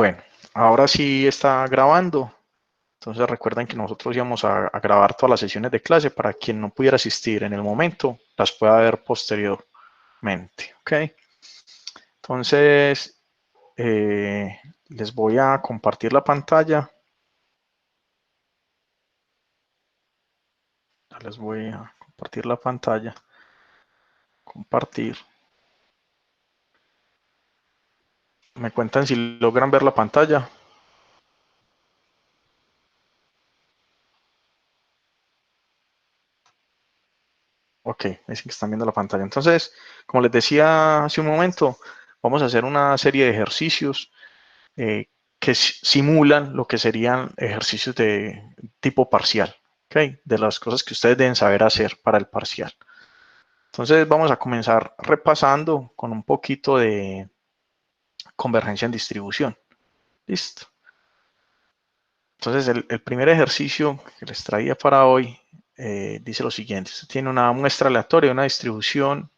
Bueno, ahora sí está grabando. Entonces recuerden que nosotros íbamos a grabar todas las sesiones de clase para quien no pudiera asistir en el momento, las pueda ver posteriormente. ¿Ok? Entonces, les voy a compartir la pantalla. Ya les voy a compartir la pantalla. Compartir. Me cuentan si logran ver la pantalla. Ok, es que están viendo la pantalla. Entonces, como les decía hace un momento, vamos a hacer una serie de ejercicios que simulan lo que serían ejercicios de tipo parcial, ¿ok? De las cosas que ustedes deben saber hacer para el parcial. Entonces, vamos a comenzar repasando con un poquito de convergencia en distribución. Listo. Entonces, el primer ejercicio que les traía para hoy dice lo siguiente. Usted tiene una muestra aleatoria de una distribución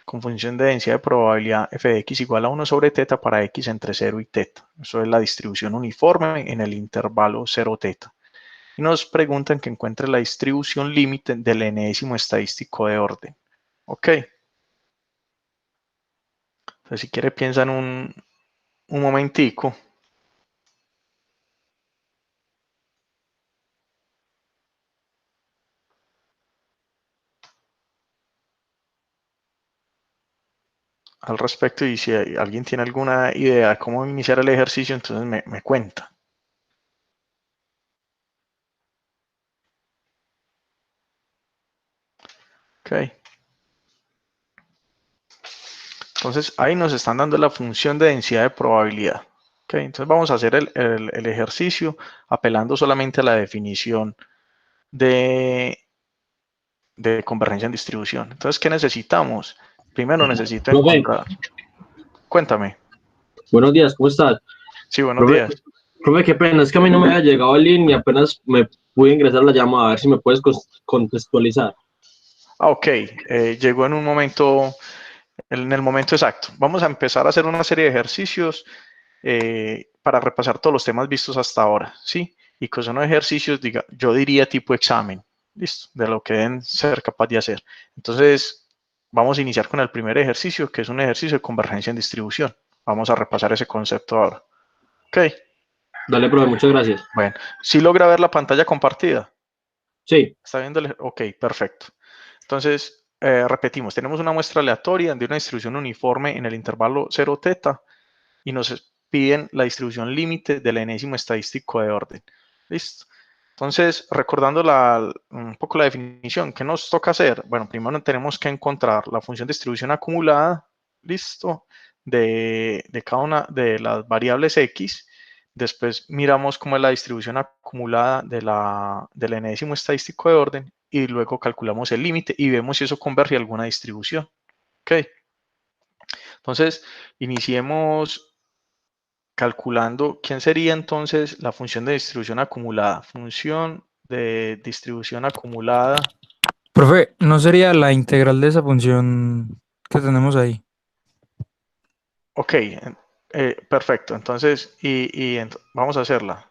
con función de densidad de probabilidad f de x igual a 1 sobre teta para x entre 0 y teta. Eso es la distribución uniforme en el intervalo 0 teta. Y nos preguntan que encuentre la distribución límite del enésimo estadístico de orden. Ok. Entonces, si quiere, piensa en un momentico. Al respecto, y si alguien tiene alguna idea de cómo iniciar el ejercicio, entonces me cuenta. Ok. Entonces ahí nos están dando la función de densidad de probabilidad. Ok, entonces vamos a hacer el ejercicio apelando solamente a la definición de convergencia en distribución. Entonces, ¿qué necesitamos? Primero necesito Profe, encontrar. Cuéntame. buenos días, ¿cómo estás? Sí, buenos Profe, días. profe, qué pena, es que a mí no me ha llegado el link y apenas me pude ingresar a la llamada, a ver si me puedes contextualizar. Ok, llegó en un momento, en el momento exacto. Vamos a empezar a hacer una serie de ejercicios para repasar todos los temas vistos hasta ahora, ¿sí? Y que son ejercicios, yo diría tipo examen, ¿listo? De lo que deben ser capaz de hacer. Entonces, vamos a iniciar con el primer ejercicio, que es un ejercicio de convergencia en distribución. Vamos a repasar ese concepto ahora. Ok, Dale, profe, muchas gracias. bueno, si logra ver la pantalla compartida. Sí, ¿Está viendo? Ok, perfecto. Entonces, repetimos, tenemos una muestra aleatoria de una distribución uniforme en el intervalo 0 teta y nos piden la distribución límite del enésimo estadístico de orden. ¿Listo? Entonces, recordando un poco la definición, ¿qué nos toca hacer? Bueno, primero tenemos que encontrar la función de distribución acumulada, ¿listo? De cada una de las variables x. Después miramos cómo es la distribución acumulada del enésimo estadístico de orden y luego calculamos el límite y vemos si eso converge a alguna distribución. ¿Ok? Entonces, iniciemos calculando quién sería entonces la función de distribución acumulada. Función de distribución acumulada. Profe, ¿no sería la integral de esa función que tenemos ahí? Ok, perfecto. Entonces, vamos a hacerla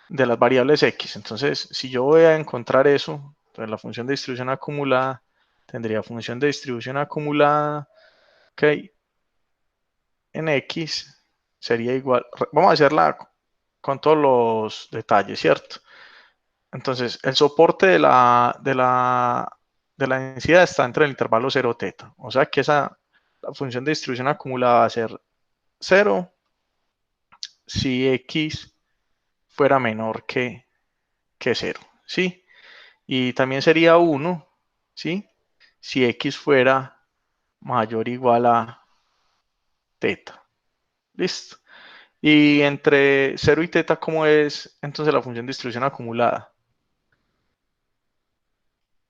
de las variables x. Entonces, si yo voy a encontrar eso, entonces la función de distribución acumulada tendría función de distribución acumulada, ok, en x sería igual. Vamos a hacerla con todos los detalles, ¿cierto? Entonces, el soporte de la densidad está entre el intervalo 0 teta. O sea que la función de distribución acumulada va a ser 0 si x fuera menor que 0. ¿Sí? Y también sería 1, ¿sí? Si x fuera mayor o igual a teta. ¿Listo? Y entre 0 y teta, ¿cómo es entonces la función de distribución acumulada?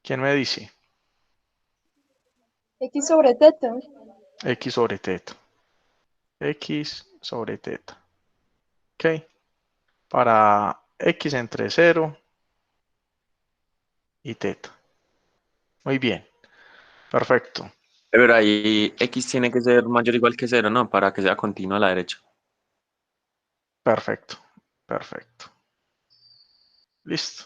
¿Quién me dice? X sobre teta. X sobre teta. X sobre teta. ¿Ok? Para X entre 0 y teta. Muy bien. Perfecto. Pero ahí X tiene que ser mayor o igual que cero, ¿no? Para que sea continua a la derecha. Perfecto, perfecto. Listo.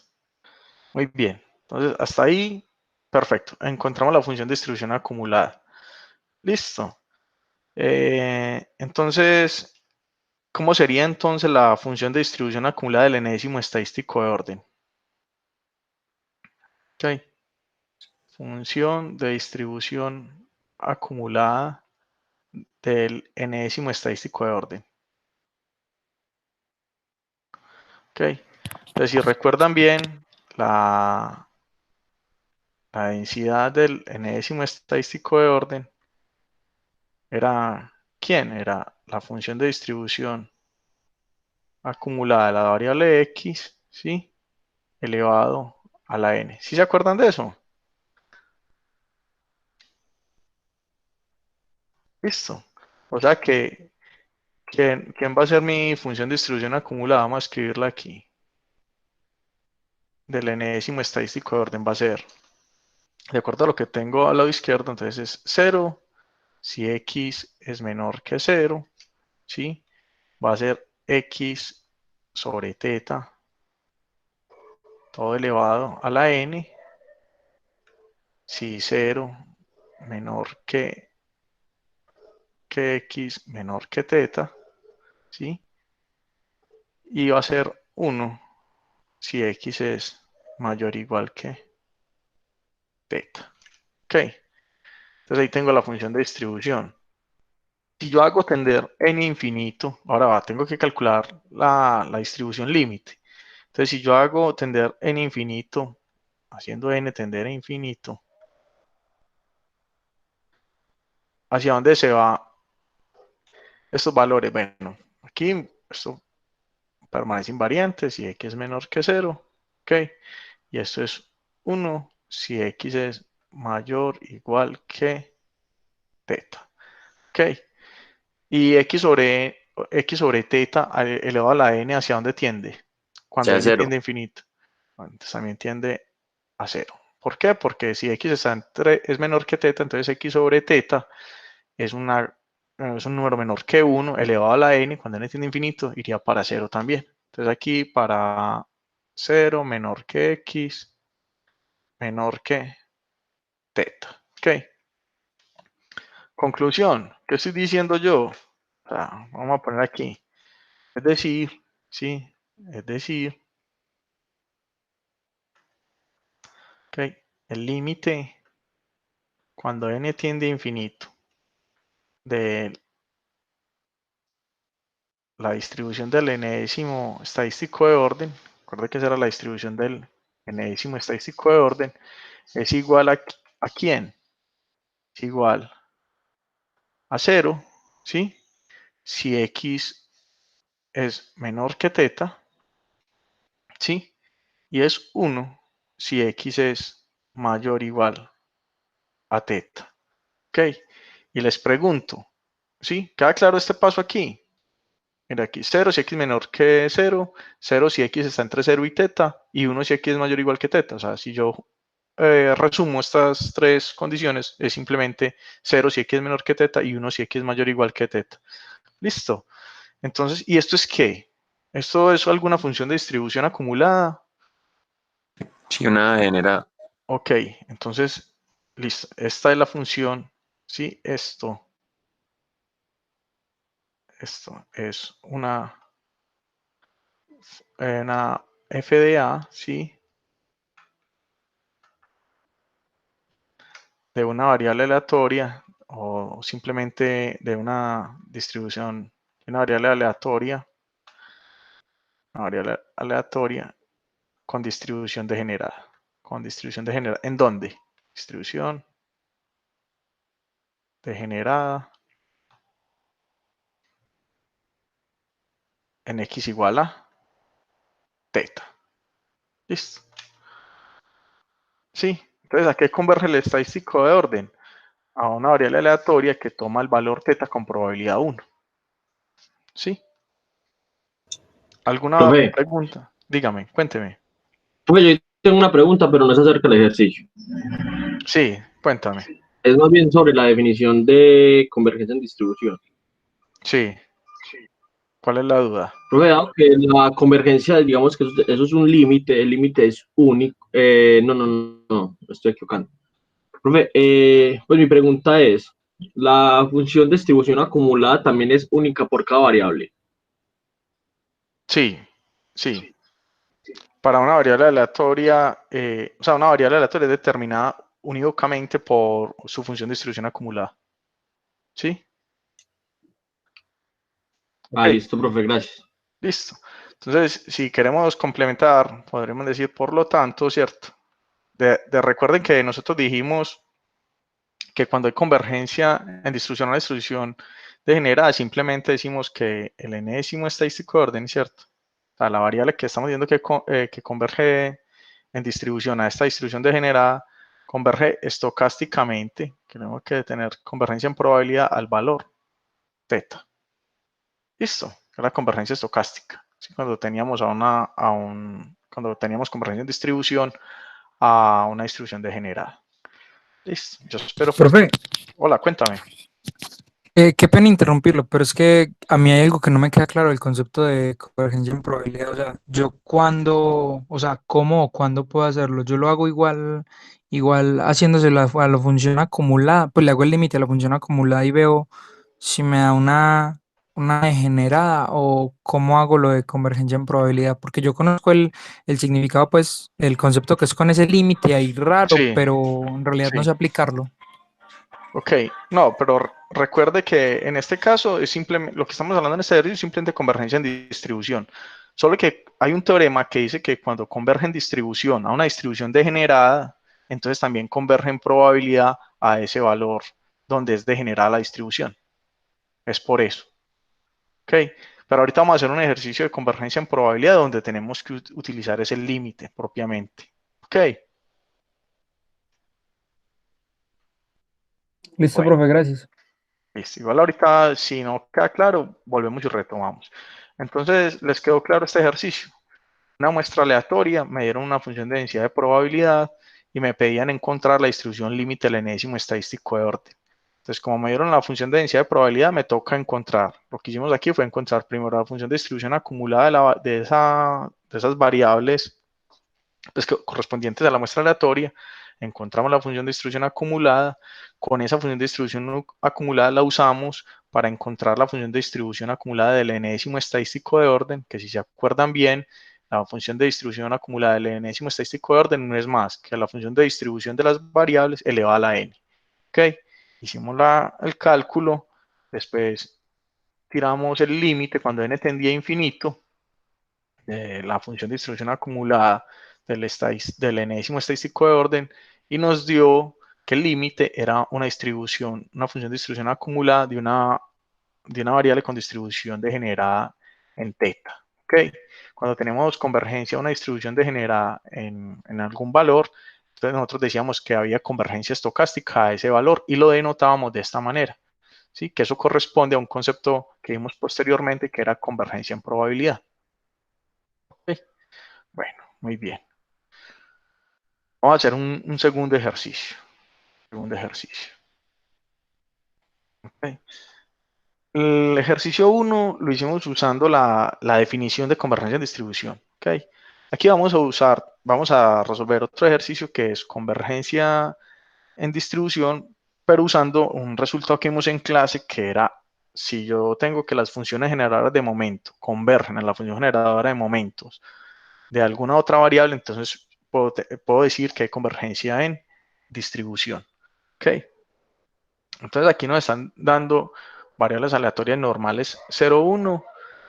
Muy bien. Entonces, hasta ahí, perfecto. Encontramos la función de distribución acumulada. Listo. Entonces, ¿cómo sería entonces la función de distribución acumulada del enésimo estadístico de orden? Ok. Función de distribución acumulada del enésimo estadístico de orden. Ok. Entonces, si recuerdan bien, la densidad del enésimo estadístico de orden era, ¿quién? Era la función de distribución acumulada de la variable x, ¿sí? Elevado a la n. ¿Sí se acuerdan de eso? Listo. O sea que, ¿quién va a ser mi función de distribución acumulada? Vamos a escribirla aquí. Del enésimo estadístico de orden va a ser, de acuerdo a lo que tengo al lado izquierdo, entonces es 0. Si x es menor que 0, ¿sí? Va a ser x sobre teta, todo elevado a la n. Si 0 menor que x menor que teta, ¿sí? Y va a ser 1 si x es mayor o igual que teta. Ok, entonces ahí tengo la función de distribución. Si yo hago tender n infinito, ahora va, tengo que calcular la distribución límite. Entonces, si yo hago tender n infinito, haciendo n tender a infinito, ¿hacia dónde se va estos valores? Bueno, aquí esto permanece invariante si x es menor que 0, ¿ok? Y esto es 1 si x es mayor o igual que teta, ¿ok? Y x sobre teta elevado a la n, ¿hacia dónde tiende? Cuando Sea n cero. tiende a infinito. Entonces también tiende a 0. ¿Por qué? Porque si x es menor que teta, entonces x sobre teta es un número menor que 1 elevado a la n, cuando n tiende a infinito, iría para 0 también. Entonces aquí para 0 menor que x menor que teta. ¿Ok? Conclusión, ¿qué estoy diciendo yo? O sea, vamos a poner aquí. Es decir, ¿sí? Es decir, ¿ok? El límite cuando n tiende a infinito de la distribución del enésimo estadístico de orden, recuerda que esa era la distribución del enésimo estadístico de orden, es igual ¿a quién? Es igual a 0, ¿sí? Si x es menor que teta, ¿sí? Y es 1 si x es mayor o igual a teta. ¿Ok? Y les pregunto, ¿sí? ¿Queda claro este paso aquí? Mira aquí, 0 si x menor que 0, 0 si x está entre 0 y teta, y 1 si x es mayor o igual que teta. O sea, si yo resumo estas tres condiciones, es simplemente 0 si x es menor que teta y 1 si x es mayor o igual que teta. Listo. Entonces, ¿y esto es qué? ¿Esto es alguna función de distribución acumulada? Sí, una generada. Ok, entonces, listo. Esta es la función, ¿sí? Esto es una FDA, ¿sí? De una variable aleatoria o simplemente de una distribución, una variable aleatoria con distribución degenerada. Con distribución degenerada. ¿En dónde? Distribución degenerada en x igual a teta. Listo. Sí. Entonces, ¿a qué converge el estadístico de orden? A una variable aleatoria que toma el valor teta con probabilidad 1. ¿Sí? ¿Alguna Profe, pregunta? Dígame, cuénteme. profe, yo tengo una pregunta, pero no es acerca del ejercicio. Sí, cuéntame. Es más bien sobre la definición de convergencia en distribución. Sí. ¿Cuál es la duda? Profe, dado que la convergencia, digamos que eso es un límite, el límite es único. No, me estoy equivocando. Profe, pues mi pregunta es, ¿la función de distribución acumulada también es única por cada variable? Sí, sí. Para una variable aleatoria, o sea, una variable aleatoria es determinada unívocamente por su función de distribución acumulada. ¿Sí? Ah, Ok, listo, profe, gracias. listo. Entonces, si queremos complementar, podríamos decir por lo tanto, ¿cierto? Recuerden que nosotros dijimos que cuando hay convergencia en distribución a la distribución degenerada, simplemente decimos que el enésimo estadístico de orden, ¿cierto? O sea, la variable que estamos viendo que converge en distribución a esta distribución degenerada, converge estocásticamente, tenemos que tener convergencia en probabilidad al valor θ. Listo, es la convergencia estocástica. ¿Sí? Cuando teníamos cuando teníamos convergencia en distribución a una distribución degenerada. Listo, yo espero pues. Profe, Hola, cuéntame. qué pena interrumpirlo, pero es que a mí hay algo que no me queda claro, el concepto de convergencia en probabilidad. O sea, yo cuándo, o sea, cómo o cuándo puedo hacerlo. Yo lo hago igual haciéndose a la función acumulada, pues le hago el límite a la función acumulada y veo si me da una degenerada o cómo hago lo de convergencia en probabilidad, porque yo conozco el significado, pues, el concepto que es con ese límite ahí raro, Sí, pero en realidad no sí. sé aplicarlo. Ok, no, pero recuerde que en este caso es simplemente, lo que estamos hablando en este ejercicio es simplemente convergencia en distribución. Solo que hay un teorema que dice que cuando converge en distribución a una distribución degenerada, entonces también converge en probabilidad a ese valor donde es degenerada la distribución. Es por eso. Ok, pero ahorita vamos a hacer un ejercicio de convergencia en probabilidad donde tenemos que utilizar ese límite propiamente. Ok, Listo, bueno. profe, gracias. Listo. Igual ahorita, si no queda claro, volvemos y retomamos. Entonces, ¿les quedó claro este ejercicio? Una muestra aleatoria, me dieron una función de densidad de probabilidad y me pedían encontrar la distribución límite del enésimo estadístico de orden. Entonces, como me dieron la función de densidad de probabilidad, me toca encontrar. Lo que hicimos aquí fue encontrar primero la función de distribución acumulada de esas variables pues, correspondientes a la muestra aleatoria. Encontramos la función de distribución acumulada. Con esa función de distribución acumulada la usamos para encontrar la función de distribución acumulada del enésimo estadístico de orden, que si se acuerdan bien, la función de distribución acumulada del enésimo estadístico de orden no es más que la función de distribución de las variables elevada a la n. ¿Ok? Hicimos el cálculo, después tiramos el límite cuando n tendía a infinito, la función de distribución acumulada del enésimo estadístico de orden y nos dio que el límite era una distribución, una función de distribución acumulada de una variable con distribución degenerada en teta. ¿Okay? Cuando tenemos convergencia a una distribución degenerada en algún valor, entonces nosotros decíamos que había convergencia estocástica a ese valor y lo denotábamos de esta manera. ¿Sí? Que eso corresponde a un concepto que vimos posteriormente que era convergencia en probabilidad. ¿Okay? Bueno, muy bien. Vamos a hacer un segundo ejercicio. Segundo ejercicio. Okay. El ejercicio 1 lo hicimos usando la definición de convergencia en distribución. Okay. Aquí vamos a resolver otro ejercicio que es convergencia en distribución, pero usando un resultado que vimos en clase que era si yo tengo que las funciones generadoras de momento convergen en la función generadora de momentos de alguna otra variable, entonces puedo decir que hay convergencia en distribución. ¿Ok? Entonces aquí nos están dando variables aleatorias normales 0, 1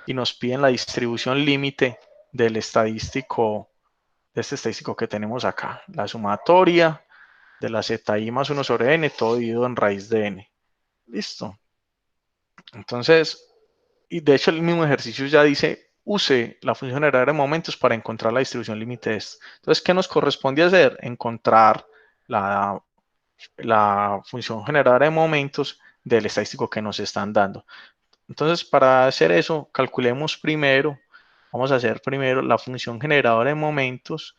y nos piden la distribución límite del estadístico, de este estadístico que tenemos acá, la sumatoria de la zi más 1 sobre n, todo dividido en raíz de n. Listo. Entonces, y de hecho el mismo ejercicio ya dice, use la función generadora de momentos para encontrar la distribución límite de esto. Entonces, ¿qué nos corresponde hacer? Encontrar la función generadora de momentos del estadístico que nos están dando. Entonces, para hacer eso, calculemos primero, vamos a hacer primero la función generadora de momentos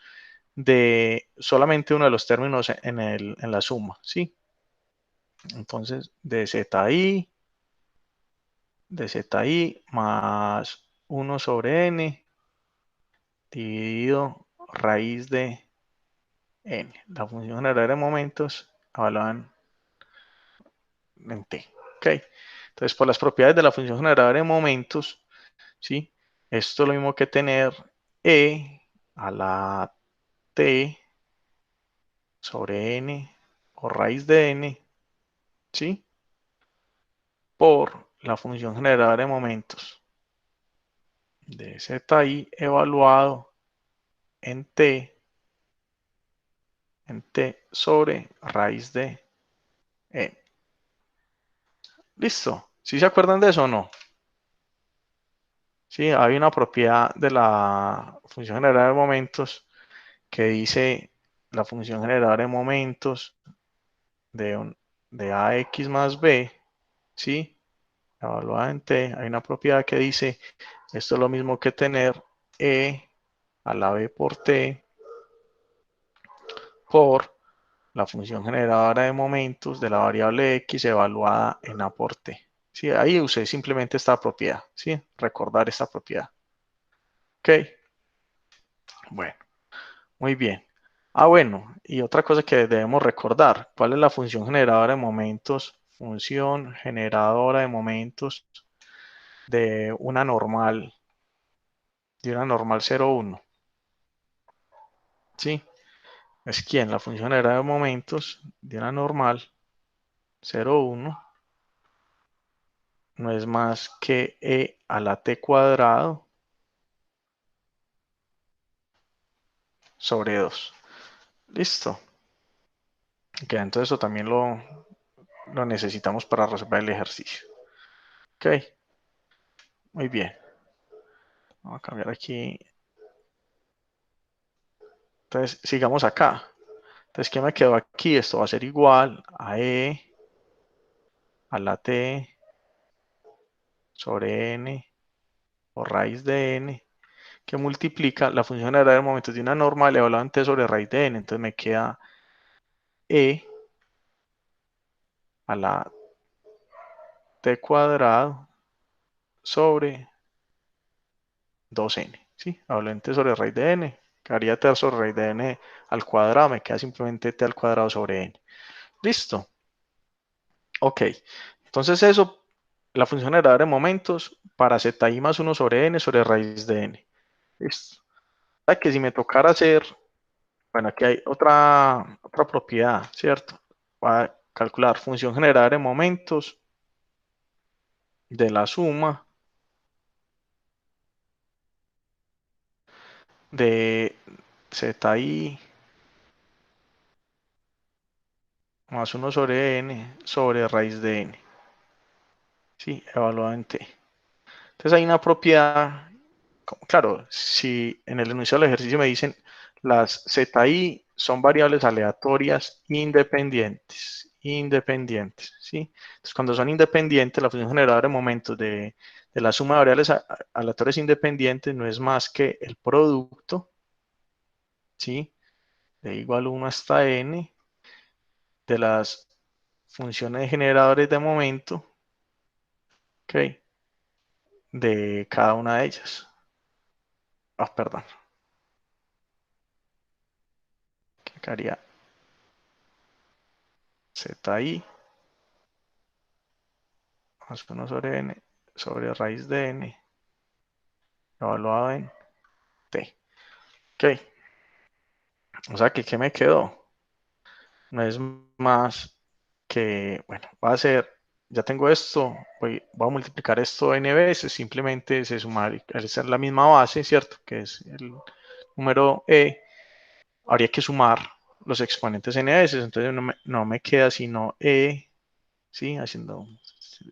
de solamente uno de los términos en la suma, ¿sí? Entonces, de zi de zi más 1 sobre n dividido raíz de n. La función generadora de momentos evaluada en t. ¿Ok? Entonces, por las propiedades de la función generadora de momentos, ¿sí? Esto es lo mismo que tener e a la t sobre n o raíz de n, ¿sí? Por la función generadora de momentos de zi evaluado en t sobre raíz de n. ¿Listo? ¿Sí se acuerdan de eso o no? Sí, hay una propiedad de la función generadora de momentos que dice la función generadora de momentos de ax más b, ¿sí? Evaluada en t, hay una propiedad que dice esto es lo mismo que tener e a la b por t por la función generadora de momentos de la variable x evaluada en a por t. Sí, ahí usé simplemente esta propiedad, ¿sí? Recordar esta propiedad. Ok, bueno, muy bien. Bueno, y otra cosa que debemos recordar, ¿cuál es la función generadora de momentos? Función generadora de momentos de una normal 0,1. ¿Sí? Es quien la función generadora de momentos de una normal 0,1 no es más que e a la t cuadrado sobre 2. Listo. Ok, entonces eso también lo necesitamos para resolver el ejercicio. Ok, muy bien. Vamos a cambiar aquí. Entonces, sigamos acá. Entonces, ¿qué me quedó aquí? Esto va a ser igual a e a la t sobre n o raíz de n que multiplica la función generadora de momentos de una normal elevado en t sobre raíz de n. Entonces me queda e a la t cuadrado sobre 2n. ¿Sí? Hablo en t sobre raíz de n. Quedaría t sobre raíz de n al cuadrado. Me queda simplemente t al cuadrado sobre n. Listo. Ok. Entonces eso, la función generadora de momentos para zi más 1 sobre n sobre raíz de n. Listo. O sea que si me tocara hacer, bueno, aquí hay otra propiedad, ¿cierto? Para calcular función generadora de momentos de la suma de zi más 1 sobre n sobre raíz de n. Sí, evaluado en t. Entonces hay una propiedad, claro, si en el enunciado del ejercicio me dicen las zi son variables aleatorias independientes, ¿sí? Entonces cuando son independientes, la función generadora de momentos de la suma de variables aleatorias independientes no es más que el producto, ¿sí? De igual 1 hasta n de las funciones de generadores de momento, ¿ok? De cada una de ellas. Perdón. Que quedaría zi más 1 sobre n sobre raíz de n evaluado en t. Ok. O sea que ¿qué me quedó? No es más que, bueno, va a ser, ya tengo esto, voy a multiplicar esto n veces, simplemente se sumar, al ser la misma base, ¿cierto? Que es el número e, habría que sumar los exponentes n veces, entonces no me queda sino e, ¿sí?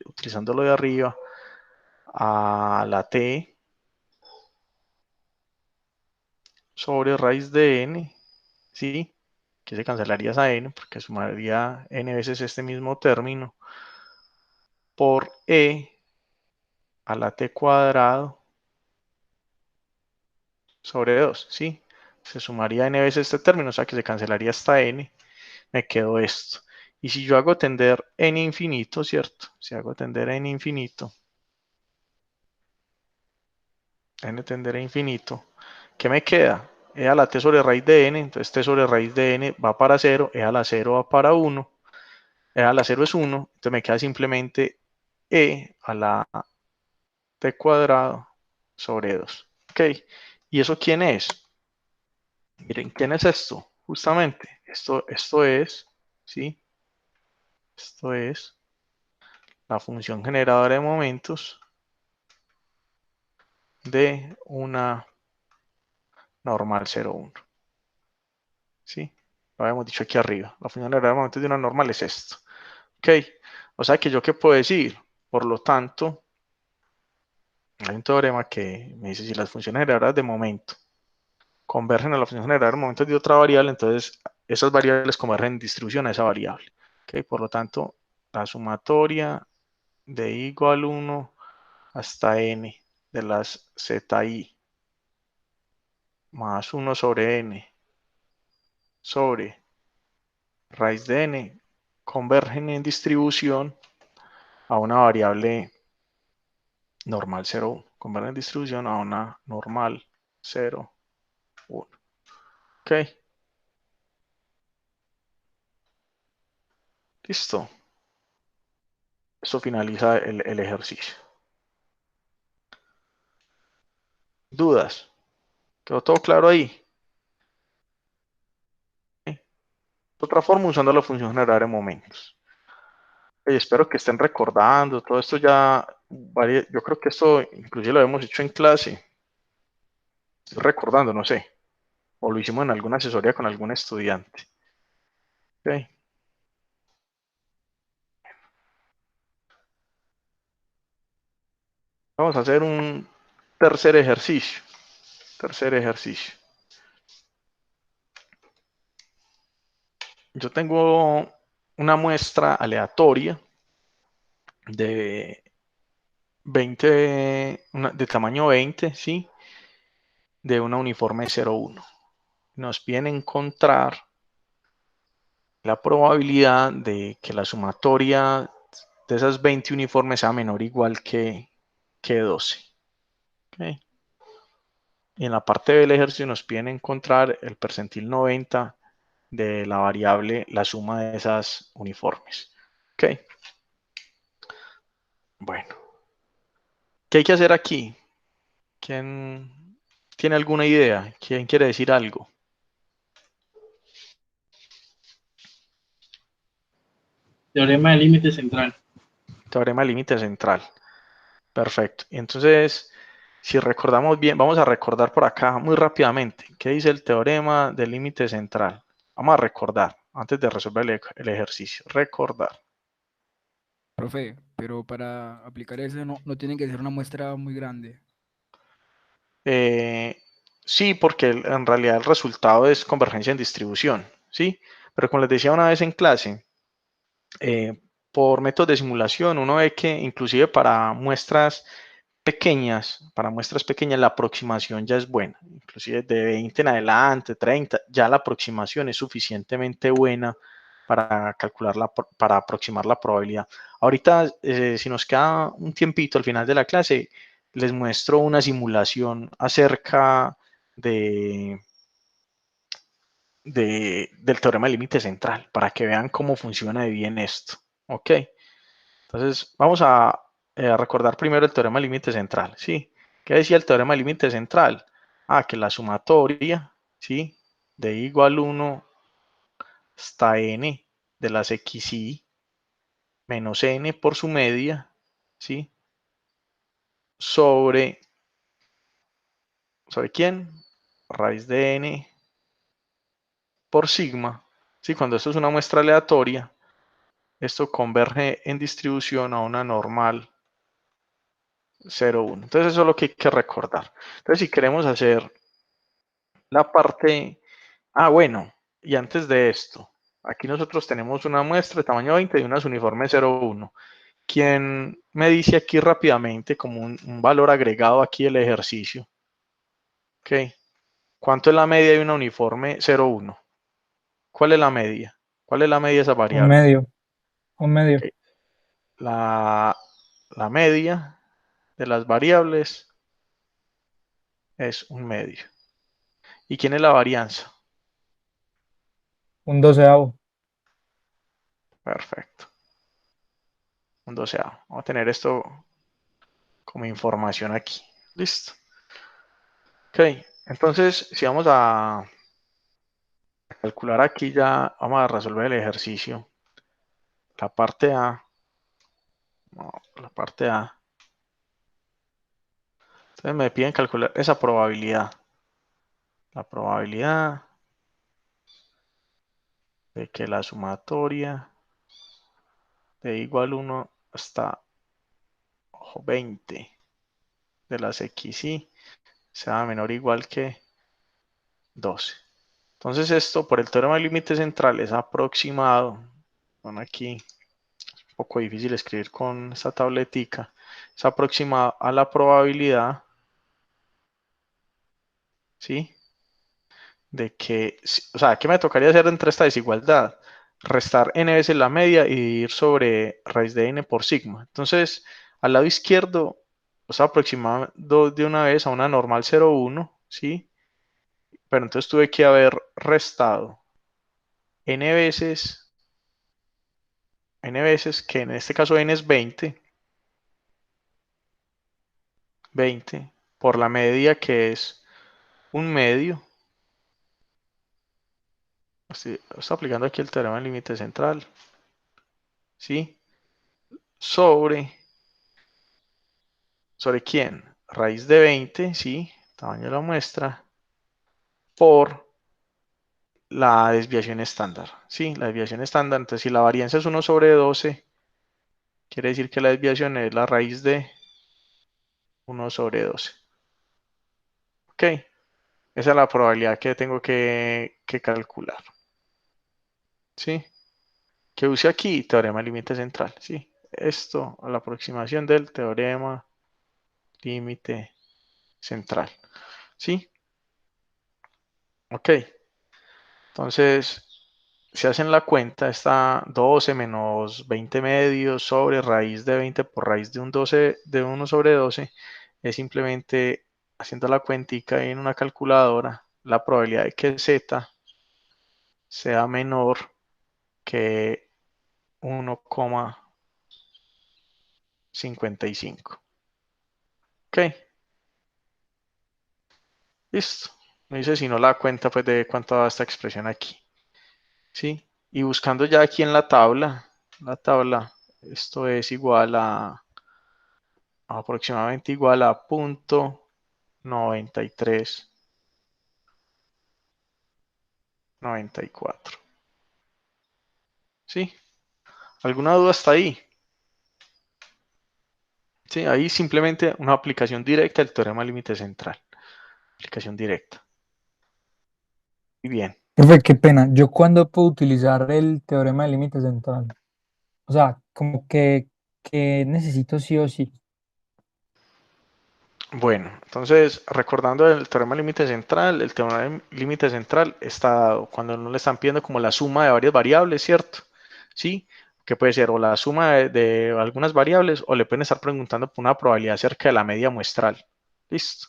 Utilizando lo de arriba, a la t sobre raíz de n, ¿sí? Que se cancelaría esa n porque sumaría n veces este mismo término por e a la t cuadrado sobre 2, ¿sí? Se sumaría n veces este término, o sea que se cancelaría esta n, me quedó esto. Y si yo hago tender n infinito, ¿cierto? Si hago tender n infinito, n tender a infinito, ¿qué me queda? E a la t sobre raíz de n, entonces t sobre raíz de n va para 0, e a la 0 va para 1, e a la 0 es 1, entonces me queda simplemente e a la t cuadrado sobre 2. ¿Ok? ¿Y eso quién es? Miren, ¿quién es esto? Justamente, esto es, ¿sí? Esto es la función generadora de momentos de una normal 0,1. ¿Sí? Lo habíamos dicho aquí arriba. La función generadora de momentos de una normal es esto. ¿Ok? O sea que yo qué puedo decir. Por lo tanto, hay un teorema que me dice si las funciones generadoras de momento convergen a la función generadora de momentos de otra variable, entonces esas variables convergen en distribución a esa variable. ¿Ok? Por lo tanto, la sumatoria de i igual 1 hasta n de las zi más 1 sobre n sobre raíz de n convergen en distribución a una variable normal 0,1. Convergen en distribución a una normal 0,1. ¿Ok? Listo. Esto finaliza el ejercicio. ¿Dudas? ¿Quedó todo claro ahí? ¿Ok? Otra forma usando la función generar en momentos. Espero que estén recordando. Todo esto ya, yo creo que esto inclusive lo hemos hecho en clase. Estoy recordando, no sé. O lo hicimos en alguna asesoría con algún estudiante. ¿Ok? Vamos a hacer un tercer ejercicio. Tercer ejercicio. Yo tengo una muestra aleatoria de 20, de tamaño 20, ¿sí? De una uniforme 0,1. Nos piden encontrar la probabilidad de que la sumatoria de esas 20 uniformes sea menor o igual que 12. ¿Okay? Y en la parte del ejercicio nos piden encontrar el percentil 90 de la variable, la suma de esas uniformes. ¿Ok? Bueno, ¿qué hay que hacer aquí? ¿Quién tiene alguna idea? ¿Quién quiere decir algo? Teorema del límite central. Teorema de límite central. Perfecto. Y entonces, si recordamos bien, vamos a recordar por acá muy rápidamente. ¿Qué dice el teorema del límite central? Vamos a recordar antes de resolver el ejercicio. Recordar. Profe, pero para aplicar eso no tiene que ser una muestra muy grande. Sí, porque en realidad el resultado es convergencia en distribución, ¿sí? Pero como les decía una vez en clase, por métodos de simulación uno ve que inclusive para muestras pequeñas, la aproximación ya es buena. Inclusive de 20 en adelante, 30, ya la aproximación es suficientemente buena para calcular para aproximar la probabilidad. Ahorita, si nos queda un tiempito al final de la clase, les muestro una simulación acerca del teorema del límite central, para que vean cómo funciona de bien esto. ¿Ok? Entonces, vamos a recordar primero el teorema del límite central. ¿Sí? ¿Qué decía el teorema del límite central? Que la sumatoria, ¿sí? De i igual 1 hasta n de las xi menos n por su media, ¿sí? ¿Sobre quién? Raíz de n por sigma, ¿sí? Cuando esto es una muestra aleatoria, esto converge en distribución a una normal 0,1. Entonces eso es lo que hay que recordar. Entonces si queremos hacer la parte... bueno, y antes de esto, aquí nosotros tenemos una muestra de tamaño 20 y unas uniformes 0,1. ¿Quién me dice aquí rápidamente como un valor agregado aquí del ejercicio? ¿Ok? ¿Cuánto es la media de una uniforme 0,1? ¿Cuál es la media? ¿Cuál es la media de esa Un variable? medio, un medio. Ok. La media de las variables es 1/2. ¿Y quién es la varianza? Un doceavo. Perfecto. Un doceavo. Vamos a tener esto como información aquí. Listo. Ok, entonces si vamos a calcular aquí ya, vamos a resolver el ejercicio. La parte A. No, la parte A. Entonces me piden calcular esa probabilidad. La probabilidad de que la sumatoria de igual 1 hasta 20 de las xy sea menor o igual que 12. Entonces esto por el teorema del límite central es aproximado. Bueno, aquí es un poco difícil escribir con esta tabletica. Es aproximado a la probabilidad, ¿sí? De que, o sea, ¿qué me tocaría hacer entre esta desigualdad? Restar n veces la media y dividir sobre raíz de n por sigma. Entonces, al lado izquierdo, está aproximando de una vez a una normal 0,1, ¿sí? Pero entonces tuve que haber restado n veces, que en este caso n es 20 por la media que es 1/2. Estoy aplicando aquí el teorema del límite central, ¿sí? ¿Sobre quién? Raíz de 20, ¿sí? Tamaño de la muestra, por la desviación estándar, ¿sí? La desviación estándar, entonces si la varianza es 1 sobre 12, quiere decir que la desviación es la raíz de 1 sobre 12. ¿Ok? Esa es la probabilidad que tengo que calcular, ¿sí? Que use aquí teorema límite central, ¿sí? Esto, la aproximación del teorema límite central, ¿sí? Ok, entonces, si hacen la cuenta, está 12 menos 20 medios sobre raíz de 20 por raíz de un 12, de 1 sobre 12, es simplemente haciendo la cuentica en una calculadora, la probabilidad de que z sea menor que 1,55. Ok, listo. Me dice si no la cuenta pues de cuánto da esta expresión aquí. ¿Sí? Y buscando ya aquí en la tabla, esto es igual a aproximadamente igual a 0,9394. ¿Sí? ¿Alguna duda hasta ahí? Sí, ahí simplemente una aplicación directa del teorema límite central. Aplicación directa. Muy bien. Profe, qué pena. ¿Yo cuándo puedo utilizar el teorema del límite central? O sea, como que necesito sí o sí. Bueno, entonces recordando el teorema límite central, el teorema límite central está dado cuando no le están pidiendo como la suma de varias variables, ¿cierto? ¿Sí? Que puede ser o la suma de algunas variables o le pueden estar preguntando por una probabilidad acerca de la media muestral. ¿Listo?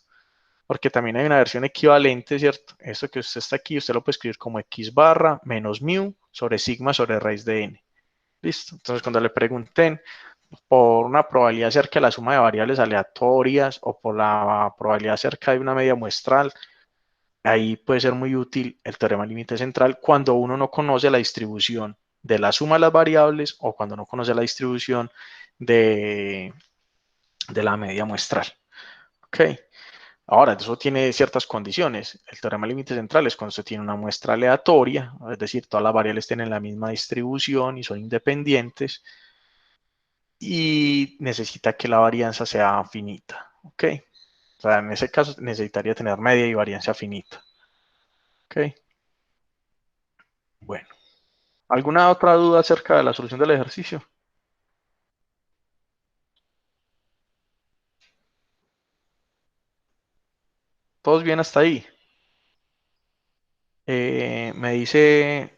Porque también hay una versión equivalente, ¿cierto? Esto que usted está aquí, usted lo puede escribir como x barra menos mu sobre sigma sobre raíz de n. ¿Listo? Entonces cuando le pregunten por una probabilidad cerca de la suma de variables aleatorias o por la probabilidad cerca de una media muestral, ahí puede ser muy útil el teorema límite central cuando uno no conoce la distribución de la suma de las variables o cuando no conoce la distribución de, de la media muestral. Ok. Ahora, eso tiene ciertas condiciones. El teorema límite central es cuando se tiene una muestra aleatoria, es decir, todas las variables tienen la misma distribución y son independientes, y necesita que la varianza sea finita. ¿Ok? O sea, en ese caso necesitaría tener media y varianza finita. ¿Ok? Bueno. ¿Alguna otra duda acerca de la solución del ejercicio? ¿Todos bien hasta ahí? Me dice,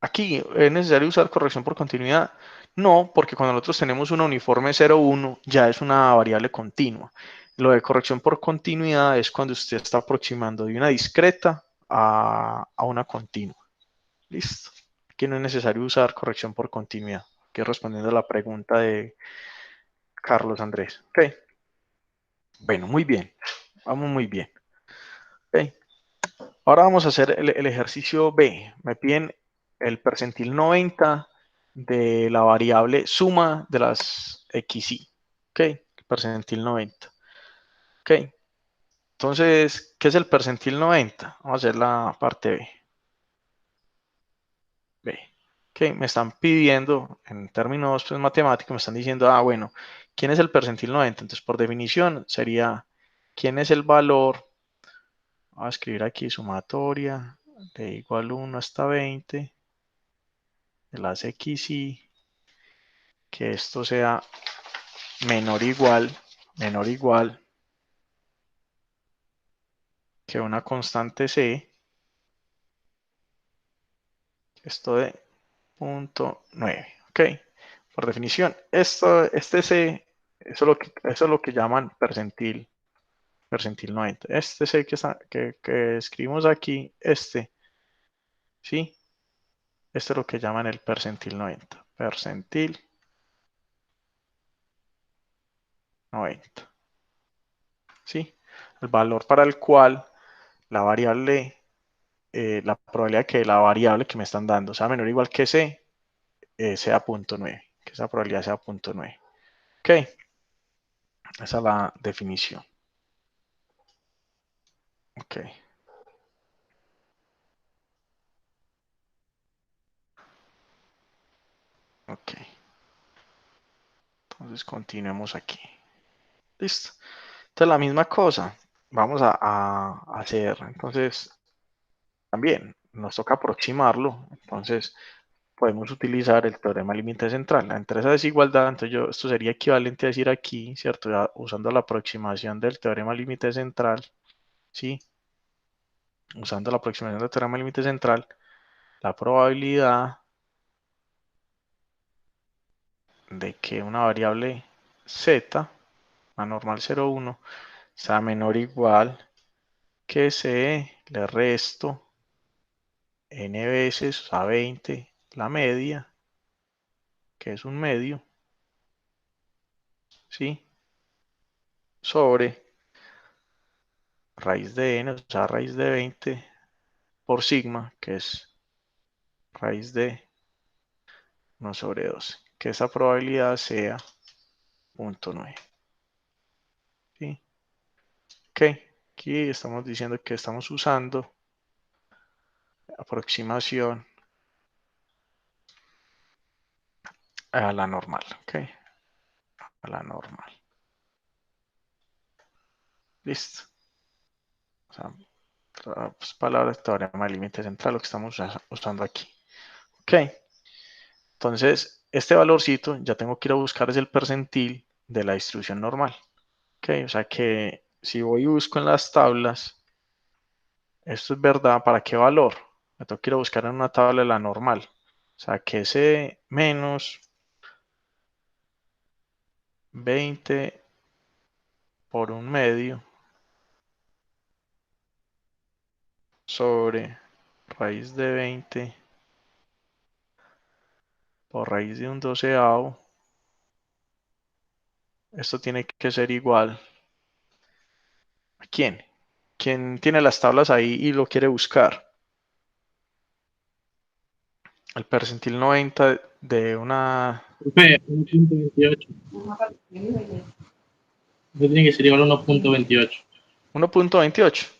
aquí, ¿es necesario usar corrección por continuidad? No, porque cuando nosotros tenemos una uniforme 0,1 ya es una variable continua. Lo de corrección por continuidad es cuando usted está aproximando de una discreta a una continua. Listo. Aquí no es necesario usar corrección por continuidad. Aquí respondiendo a la pregunta de Carlos Andrés. Ok. Bueno, muy bien. Vamos muy bien. Ok. Ahora vamos a hacer el ejercicio B. Me piden el percentil 90 de la variable suma de las xy. Ok. Percentil 90. Ok. Entonces, ¿qué es el percentil 90? Vamos a hacer la parte B. B. Ok, me están pidiendo, en términos pues, matemáticos, me están diciendo, bueno, ¿quién es el percentil 90? Entonces, por definición, sería, ¿quién es el valor? Voy a escribir aquí sumatoria de igual 1 hasta 20 de las xy, que esto sea menor o igual que una constante c, esto de 0.9. Ok, por definición, este c, eso es lo que llaman percentil 90. Este C que escribimos aquí, ¿sí? Esto es lo que llaman el percentil 90. Percentil 90. ¿Sí? El valor para el cual la variable, la probabilidad de que la variable que me están dando sea menor o igual que C, sea 0.9. Que esa probabilidad sea 0.9. Ok. Esa es la definición. Ok. Ok. Entonces continuemos aquí. Listo. Entonces la misma cosa. Vamos a hacer. Entonces también nos toca aproximarlo. Entonces podemos utilizar el teorema límite central. Entre esa desigualdad, entonces esto sería equivalente a decir aquí, ¿cierto? Ya usando la aproximación del teorema límite central, ¿sí? Usando la aproximación del teorema límite central, la probabilidad de que una variable z, la normal 0,1, sea menor o igual que c, le resto n veces a 20 la media, que es un medio, ¿sí? Sobre raíz de n, o sea, raíz de 20 por sigma, que es raíz de 1 sobre 12. Que esa probabilidad sea 0.9. ¿Sí? Ok, aquí estamos diciendo que estamos usando aproximación a la normal. Ok, a la normal. Listo. O sea, pues, palabras de teorema de límite central, lo que estamos usando aquí. Ok, entonces este valorcito ya tengo que ir a buscar es el percentil de la distribución normal. Ok, o sea que si voy y busco en las tablas, esto es verdad, ¿para qué valor? Me tengo que ir a buscar en una tabla la normal. O sea que ese menos 20 por un medio sobre raíz de 20 por raíz de un doceavo. Esto tiene que ser igual. ¿A quién? ¿Quién tiene las tablas ahí y lo quiere buscar? El percentil 90 de una... Profe, 1.28. Eso tiene que ser igual a 1.28. 1.28.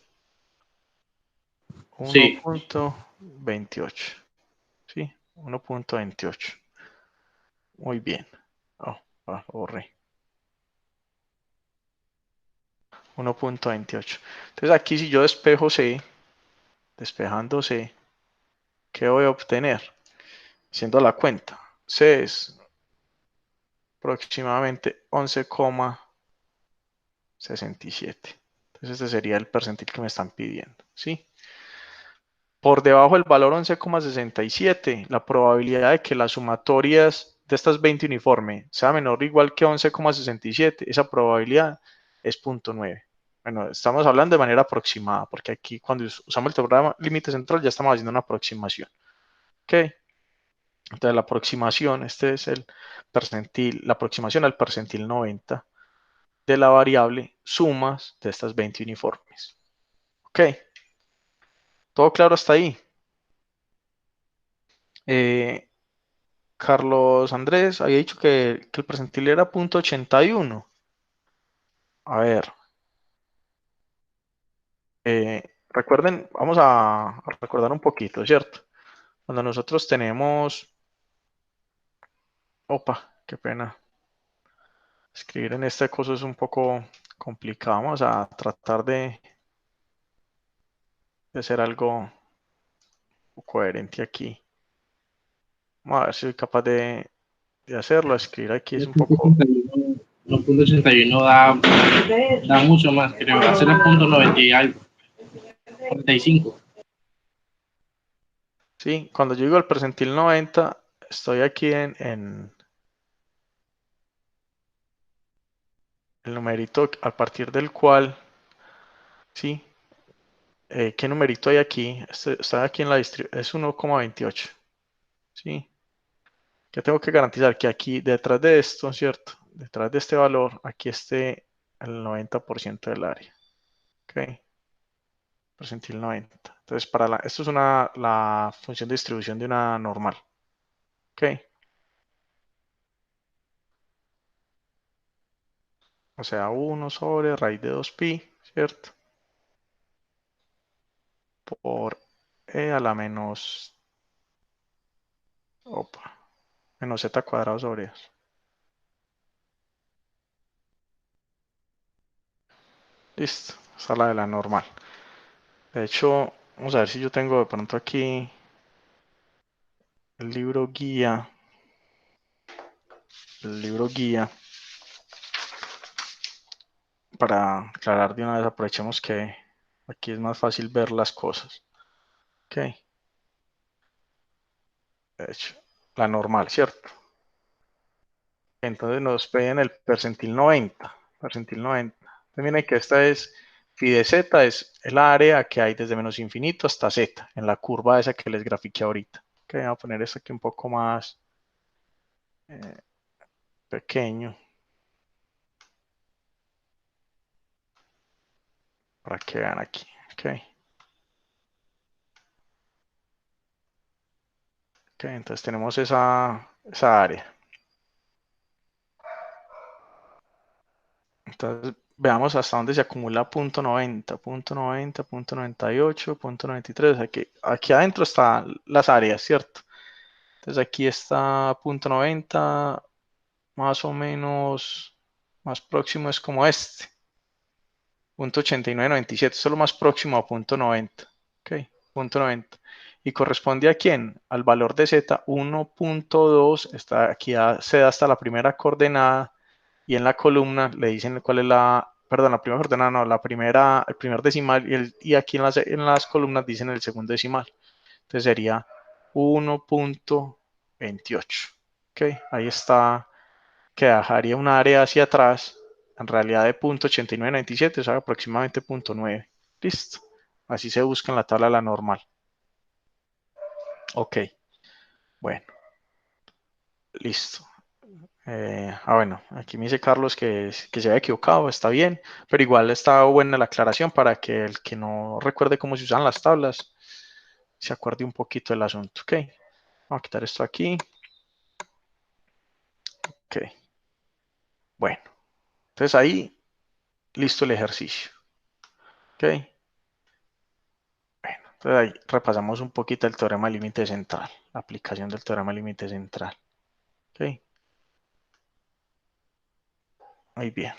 Sí. 1.28. ¿Sí? 1.28. Muy bien. Oh, borré. 1.28. Entonces aquí si yo despejo C, despejando C, ¿qué voy a obtener? Haciendo la cuenta. C es aproximadamente 11,67. Entonces este sería el percentil que me están pidiendo. ¿Sí? Por debajo del valor 11,67, la probabilidad de que las sumatorias de estas 20 uniformes sea menor o igual que 11,67, esa probabilidad es 0.9. Bueno, estamos hablando de manera aproximada, porque aquí cuando usamos el teorema límite central ya estamos haciendo una aproximación. ¿Ok? Entonces la aproximación, este es el percentil, la aproximación al percentil 90 de la variable sumas de estas 20 uniformes. ¿Ok? ¿Todo claro hasta ahí? Carlos Andrés había dicho que el percentil era 0.81. A ver, recuerden, vamos a recordar un poquito, ¿cierto? Cuando nosotros tenemos... Opa, qué pena. Escribir en este coso es un poco complicado. Vamos a tratar de hacer algo coherente aquí. Vamos a ver si soy capaz de hacerlo. Escribir aquí es un poco... 1.81 da mucho más, creo. Va a ser el 0.90 y algo. 45. Sí, cuando yo digo el percentil 90, estoy aquí en el numerito a partir del cual, sí, ¿qué numerito hay aquí? Está aquí en la distribución, es 1,28, sí. Que tengo que garantizar que aquí detrás de esto, ¿cierto? Detrás de este valor, aquí esté el 90% del área. Ok. Percentil 90. Entonces, esto es la función de distribución de una normal. Ok. O sea, 1 sobre raíz de 2pi, ¿cierto? Por e a la menos z cuadrado sobre 2. Listo. Esa es la de la normal. De hecho, vamos a ver si yo tengo de pronto aquí el libro guía. El libro guía. Para aclarar de una vez, aprovechemos que aquí es más fácil ver las cosas. Ok. De hecho, la normal, ¿cierto? Entonces nos piden el percentil 90. Percentil 90. También hay que esta es, phi de z es el área que hay desde menos infinito hasta z, en la curva esa que les grafiqué ahorita. Ok, voy a poner esto aquí un poco más pequeño. Para que vean aquí. Ok. Ok, entonces tenemos esa área. Entonces veamos hasta dónde se acumula punto 90, punto 90, punto 98, punto 93. Aquí adentro están las áreas, ¿cierto? Entonces aquí está punto 90, más o menos, más próximo es como este. Punto 8997, esto es lo más próximo a punto 90. Ok, punto 90. ¿Y corresponde a quién? Al valor de z 1.2, está aquí se da hasta la primera coordenada y en la columna le dicen cuál es perdón, la primera coordenada no, el primer decimal y aquí en las columnas dicen el segundo decimal. Entonces sería 1.28. Ok, ahí está, que dejaría un área hacia atrás, en realidad de 0.8997, o sea, aproximadamente 0.9. Listo. Así se busca en la tabla de la normal. Ok, bueno, listo. Bueno, aquí me dice Carlos que se había equivocado, está bien, pero igual está buena la aclaración para que el que no recuerde cómo se usan las tablas se acuerde un poquito del asunto. Ok, vamos a quitar esto aquí. Ok, bueno, entonces ahí listo el ejercicio. Ok, bueno, entonces ahí repasamos un poquito el teorema del límite central, la aplicación del teorema del límite central. Ok, muy bien.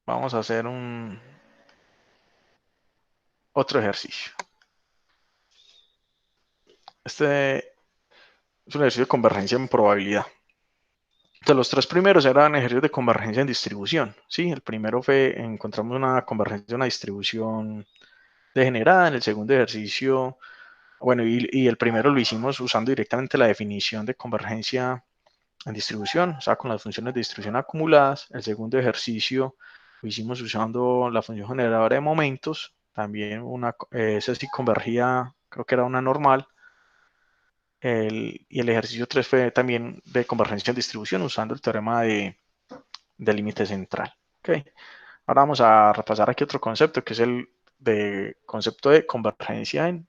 Vamos a hacer otro ejercicio. Este es un ejercicio de convergencia en probabilidad. Entonces, los tres primeros eran ejercicios de convergencia en distribución. ¿Sí? El primero fue, encontramos una convergencia de una distribución degenerada. En el segundo ejercicio, bueno, y el primero lo hicimos usando directamente la definición de convergencia en distribución, o sea, con las funciones de distribución acumuladas. El segundo ejercicio lo hicimos usando la función generadora de momentos, también esa sí convergía, creo que era una normal. Y el ejercicio 3 fue también de convergencia en distribución usando el teorema de límite central. Okay. Ahora vamos a repasar aquí otro concepto, que es el de concepto de convergencia en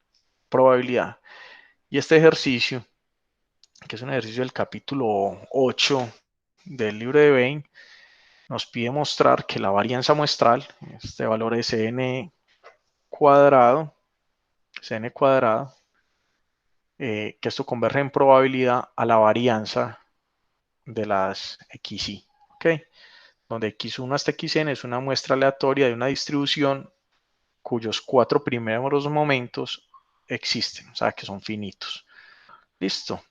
probabilidad. Y este ejercicio, que es un ejercicio del capítulo 8 del libro de Bain, nos pide mostrar que la varianza muestral, este valor es cn cuadrado, que esto converge en probabilidad a la varianza de las xy, ¿ok? Donde x1 hasta xn es una muestra aleatoria de una distribución cuyos 4 primeros momentos existen, o sea que son finitos. Listo.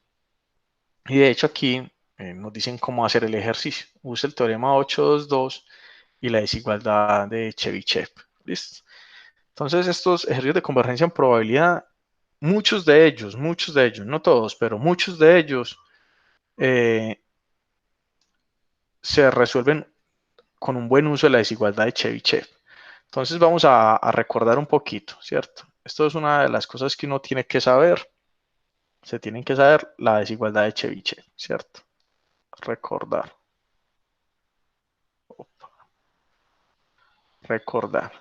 Y de hecho aquí nos dicen cómo hacer el ejercicio. Usa el teorema 822 y la desigualdad de Chebyshev. Listo. Entonces estos ejercicios de convergencia en probabilidad, muchos de ellos, no todos, pero muchos de ellos se resuelven con un buen uso de la desigualdad de Chebyshev. Entonces vamos a recordar un poquito, ¿cierto? Esto es una de las cosas que uno tiene que saber. Se tienen que saber la desigualdad de Chebyshev, ¿cierto? Recordar. Recordar.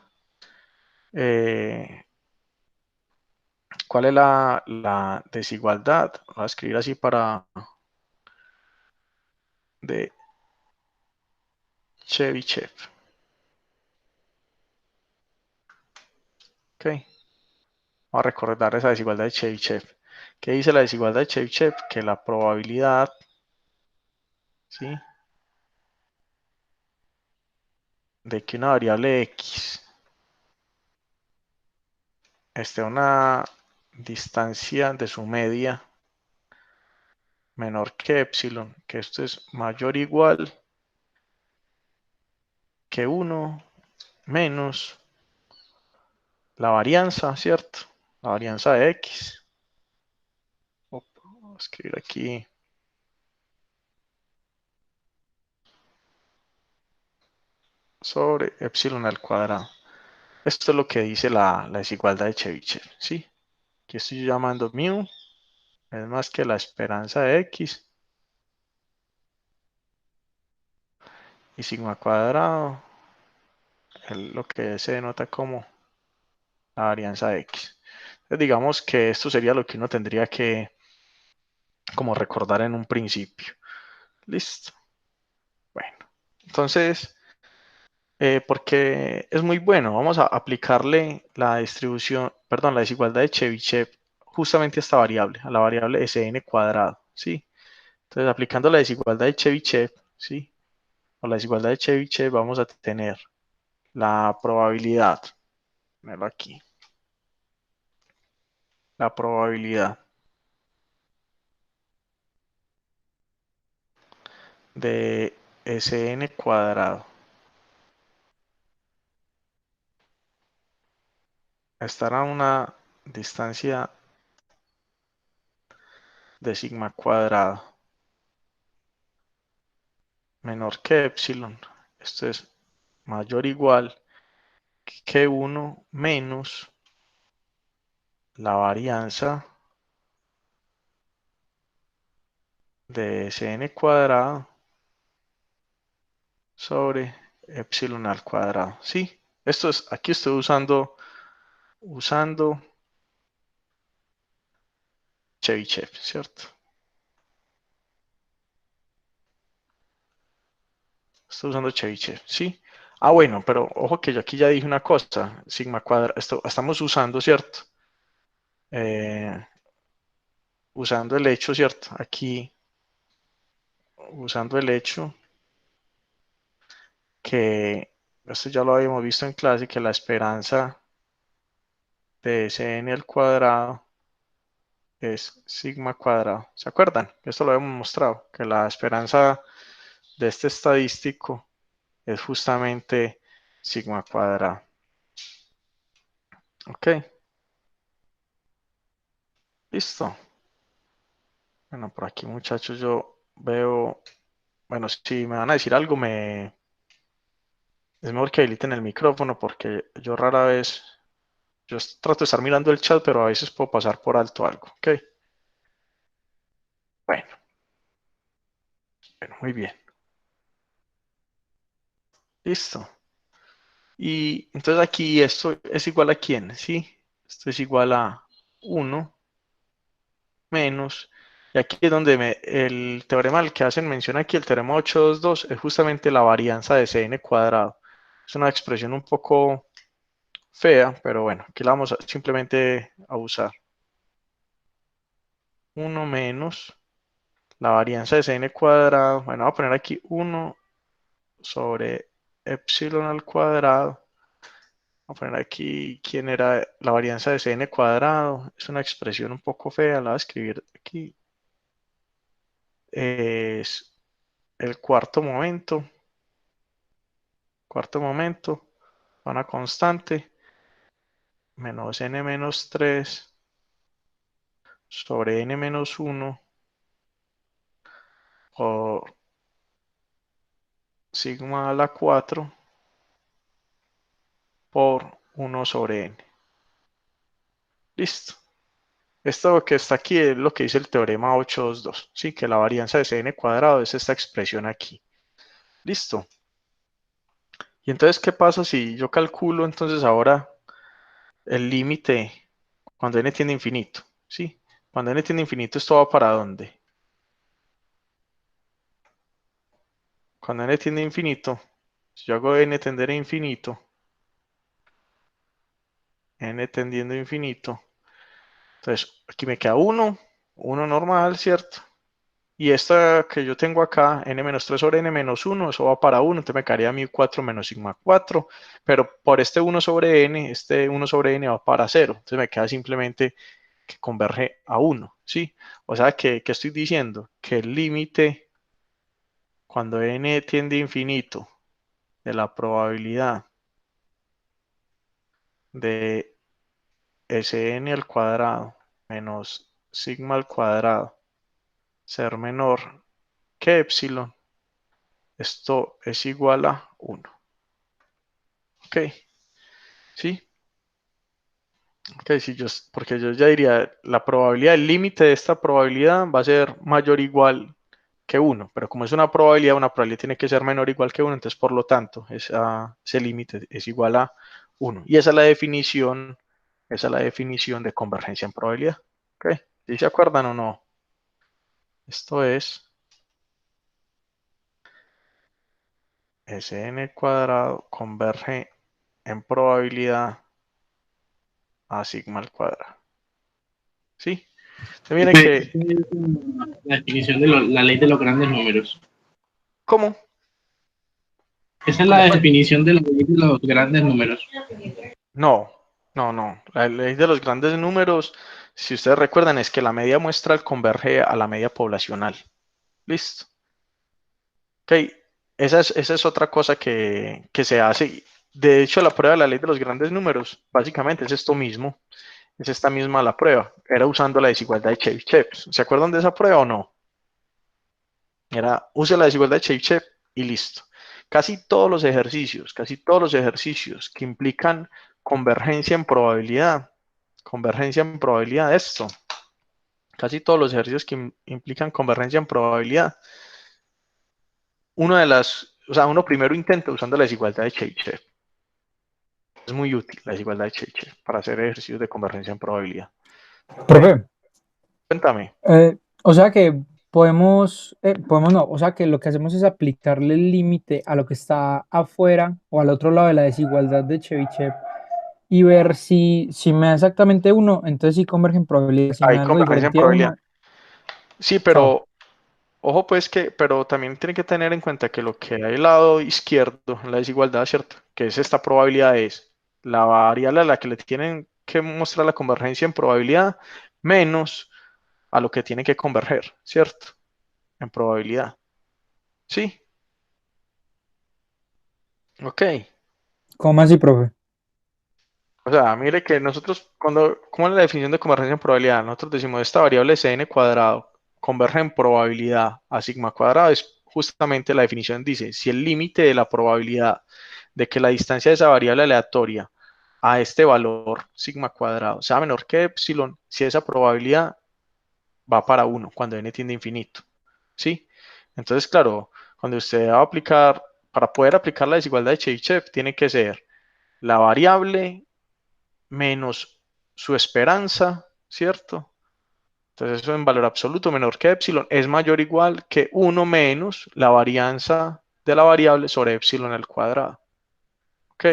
¿Cuál es la desigualdad? Voy a escribir así para de Chebyshev. Ok. Vamos a recordar esa desigualdad de Chebyshev. ¿Qué dice la desigualdad de Chebyshev? Que la probabilidad, ¿sí?, de que una variable x esté a una distancia de su media menor que epsilon, que esto es mayor o igual que 1 menos la varianza, ¿cierto? La varianza de x. Voy a escribir aquí. Sobre epsilon al cuadrado. Esto es lo que dice la desigualdad de Chebyshev, ¿sí? Aquí estoy llamando mu, es más que la esperanza de x, y sigma cuadrado, lo que se denota como la varianza de x. Entonces digamos que esto sería lo que uno tendría que como recordar en un principio. Listo. Bueno, entonces, porque es muy bueno, vamos a aplicarle la distribución, perdón, la desigualdad de Chebyshev justamente a esta variable, a la variable Sn cuadrado, ¿sí? Entonces, aplicando la desigualdad de Chebyshev, ¿sí? O la desigualdad de Chebyshev, vamos a tener la probabilidad, ponerlo aquí, la probabilidad de Sn cuadrado estar a una distancia de sigma cuadrado menor que epsilon. Esto es mayor o igual que 1 menos la varianza de Sn cuadrado sobre epsilon al cuadrado. ¿Sí? Esto es, aquí estoy usando Chebyshev, ¿cierto? Estoy usando Chebyshev, ¿sí? Ah, bueno, pero ojo que yo aquí ya dije una cosa, sigma cuadrado, esto estamos usando, ¿cierto? Usando el hecho, ¿cierto? Aquí, usando el hecho que, esto ya lo habíamos visto en clase, que la esperanza de Sn al cuadrado es sigma cuadrado. ¿Se acuerdan? Esto lo habíamos mostrado, que la esperanza de este estadístico es justamente sigma cuadrado. Ok. Listo. Bueno, por aquí muchachos yo veo, bueno, si me van a decir algo, es mejor que habiliten el micrófono porque yo rara vez, trato de estar mirando el chat, pero a veces puedo pasar por alto algo, ¿ok? Bueno, muy bien. Listo. Y entonces aquí esto es igual a ¿quién? ¿Sí? Esto es igual a 1 menos, y aquí es donde el teorema al que hacen mención aquí, el teorema 822, es justamente la varianza de Cn cuadrado. Es una expresión un poco fea, pero bueno, aquí la vamos simplemente a usar. 1 menos la varianza de Cn cuadrado, bueno, voy a poner aquí 1 sobre epsilon al cuadrado. Voy a poner aquí quién era la varianza de Cn cuadrado. Es una expresión un poco fea, la voy a escribir aquí. Es el cuarto momento, una constante, menos n menos 3 sobre n menos 1 por sigma a la 4 por 1 sobre n. Listo. Esto que está aquí es lo que dice el teorema 822, ¿sí? Que la varianza de Cn cuadrado es esta expresión aquí. Listo. Y entonces, ¿qué pasa si yo calculo entonces ahora el límite cuando n tiende a infinito? ¿Sí? Cuando n tiende a infinito, ¿esto va para dónde? Cuando n tiende a infinito, si yo hago n tender a infinito, n tendiendo a infinito, entonces aquí me queda 1 normal, ¿cierto? Y esta que yo tengo acá, n menos 3 sobre n menos 1, eso va para 1, entonces me quedaría 4 menos sigma 4, pero por este 1 sobre n, este 1 sobre n va para 0, entonces me queda simplemente que converge a 1, ¿sí? O sea, ¿qué estoy diciendo? Que el límite cuando n tiende a infinito de la probabilidad de Sn al cuadrado menos sigma al cuadrado ser menor que epsilon, esto es igual a 1. ¿Ok? ¿Sí? Ok, sí, porque yo ya diría, la probabilidad, el límite de esta probabilidad va a ser mayor o igual que 1, pero como es una probabilidad tiene que ser menor o igual que 1, entonces por lo tanto ese límite es igual a 1. Y esa es la definición de convergencia en probabilidad. ¿Ok? ¿Sí se acuerdan o no? Esto es Sn cuadrado converge en probabilidad a sigma al cuadrado. ¿Sí? Entonces miren Esa que, es la definición de la ley de los grandes números. ¿cómo? Esa es la ¿Cómo fue? definición de la ley de los grandes números. No, no. La ley de los grandes números, si ustedes recuerdan, es que la media muestral converge a la media poblacional. Listo. Ok, esa es otra cosa que se hace. De hecho, la prueba de la ley de los grandes números, básicamente es esto mismo. Es esta misma la prueba. Era usando la desigualdad de Chebyshev. ¿Se acuerdan de esa prueba o no? Era, use la desigualdad de Chebyshev y listo. Casi todos los ejercicios que implican convergencia en probabilidad, esto, casi todos los ejercicios que implican convergencia en probabilidad, uno primero intenta usando la desigualdad de Chebyshev. Es muy útil la desigualdad de Chebyshev para hacer ejercicios de convergencia en probabilidad. Bueno, Profe, cuéntame. o sea que podemos no, o sea que lo que hacemos es aplicarle el límite a lo que está afuera o al otro lado de la desigualdad de Chebyshev y ver si me da exactamente uno, entonces sí converge en probabilidad, si me Hay da algo convergencia en diferente a probabilidad. uno, Sí, chao. pero ojo pues pero también tienen que tener en cuenta que lo que hay al lado izquierdo, la desigualdad, ¿cierto? Que es esta probabilidad, es la variable a la que le tienen que mostrar la convergencia en probabilidad menos a lo que tiene que converger, ¿cierto? En probabilidad. ¿Sí? Ok. ¿Cómo así, profe? O sea, mire que nosotros, ¿cómo es la definición de convergencia en probabilidad? Nosotros decimos esta variable es n cuadrado converge en probabilidad a sigma cuadrado, es justamente la definición dice, si el límite de la probabilidad de que la distancia de esa variable aleatoria a este valor sigma cuadrado sea menor que epsilon, si esa probabilidad va para 1 cuando n tiende a infinito, ¿sí? Entonces, claro, cuando usted va a aplicar, para poder aplicar la desigualdad de Chebyshev, tiene que ser la variable menos su esperanza, ¿cierto? Entonces eso en valor absoluto menor que epsilon es mayor o igual que 1 menos la varianza de la variable sobre epsilon al cuadrado. Ok.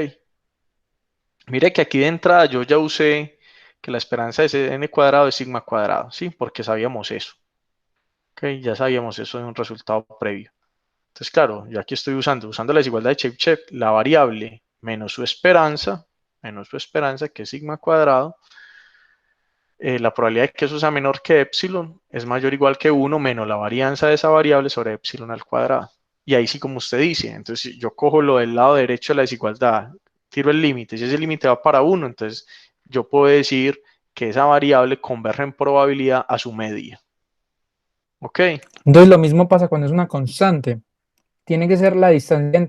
Mire que aquí de entrada yo ya usé que la esperanza de ese n cuadrado es sigma cuadrado, ¿sí? Porque sabíamos eso. Ok, ya sabíamos eso de un resultado previo. Entonces, claro, yo aquí estoy usando la desigualdad de Chebyshev, la variable menos su esperanza, que es sigma cuadrado, la probabilidad de que eso sea menor que epsilon es mayor o igual que 1 menos la varianza de esa variable sobre epsilon al cuadrado. Y ahí sí, como usted dice, entonces yo cojo lo del lado derecho de la desigualdad, tiro el límite, si ese límite va para 1, entonces yo puedo decir que esa variable converge en probabilidad a su media. ¿Ok? Entonces lo mismo pasa cuando es una constante. Tiene que ser la distancia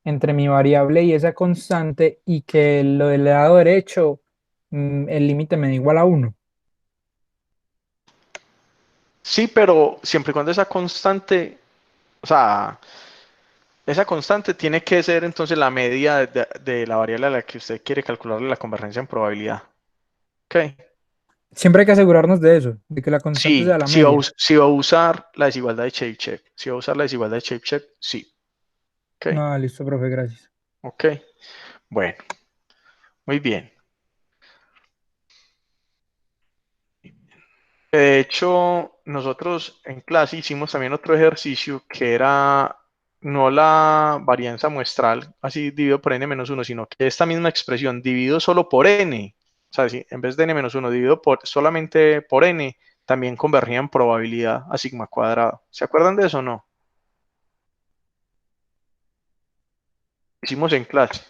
entre mi variable y esa constante y que lo del lado derecho, el límite me da igual a 1. Sí, pero siempre y cuando esa constante, o sea, esa constante tiene que ser entonces la media de la variable a la que usted quiere calcularle la convergencia en probabilidad. ¿Ok? Siempre hay que asegurarnos de eso, de que la constante Sí, sea la media. si va a usar la desigualdad de Chebyshev. Si va a usar la desigualdad de Chebyshev, sí. Ok, No, listo, profe, gracias. ok. Bueno, muy bien. De hecho, nosotros en clase hicimos también otro ejercicio que era no la varianza muestral, así dividido por n menos 1, sino que esta misma expresión dividido solo por n, o sea, si en vez de n menos 1 dividido solamente por n, también convergía en probabilidad a sigma cuadrado. ¿Se acuerdan de eso o no? Hicimos en clase,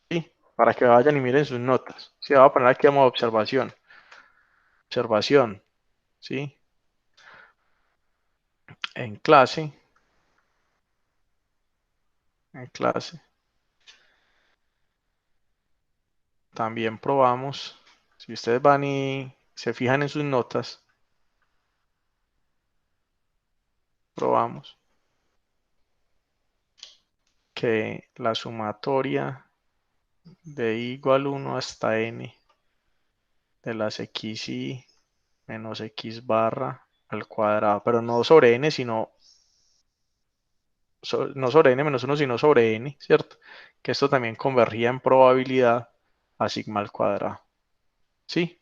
¿sí? Para que vayan y miren sus notas. Se va a poner aquí como observación. Observación, ¿sí? En clase, en clase. También probamos, si ustedes van y se fijan en sus notas, probamos que la sumatoria de i igual 1 hasta n de las xy menos x barra al cuadrado, pero no sobre n, sino no sobre n menos 1, sino sobre n, ¿cierto? Que esto también convergía en probabilidad a sigma al cuadrado. ¿Sí?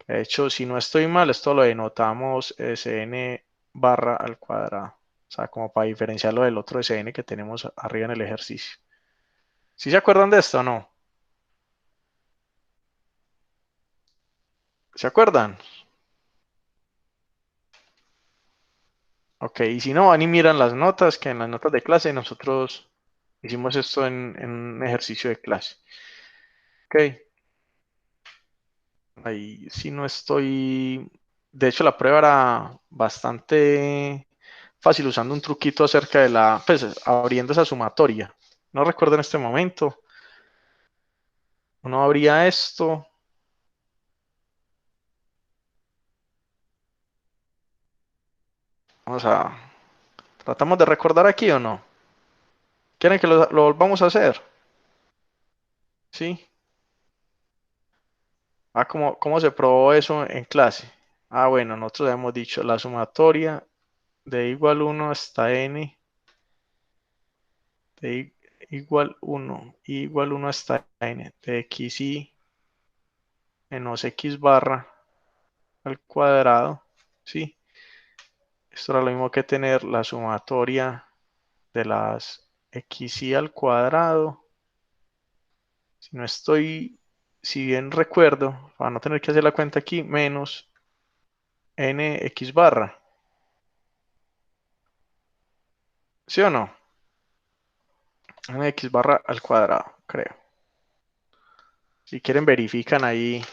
De hecho, si no estoy mal, esto lo denotamos Sn barra al cuadrado. O sea, como para diferenciarlo del otro Sn que tenemos arriba en el ejercicio. ¿Sí se acuerdan de esto o no? ¿Se acuerdan? Ok, y si no, van y miran las notas, que en las notas de clase nosotros hicimos esto en un ejercicio de clase. Ok, ahí sí no estoy... De hecho, la prueba era bastante fácil usando un truquito acerca de la... Pues abriendo esa sumatoria. No recuerdo en este momento. Uno abría esto. Vamos a... ¿Tratamos de recordar aquí o no? ¿Quieren que lo volvamos a hacer? ¿Sí? Ah, ¿cómo se probó eso en clase? Ah, bueno, nosotros hemos dicho la sumatoria de igual 1 hasta n de igual 1 igual 1 hasta n de xy menos x barra al cuadrado, ¿sí? Esto era lo mismo que tener la sumatoria de las xy al cuadrado. Si no estoy, si bien recuerdo, para no tener que hacer la cuenta aquí, menos nx barra. ¿Sí o no? Nx barra al cuadrado, creo. Si quieren verifican ahí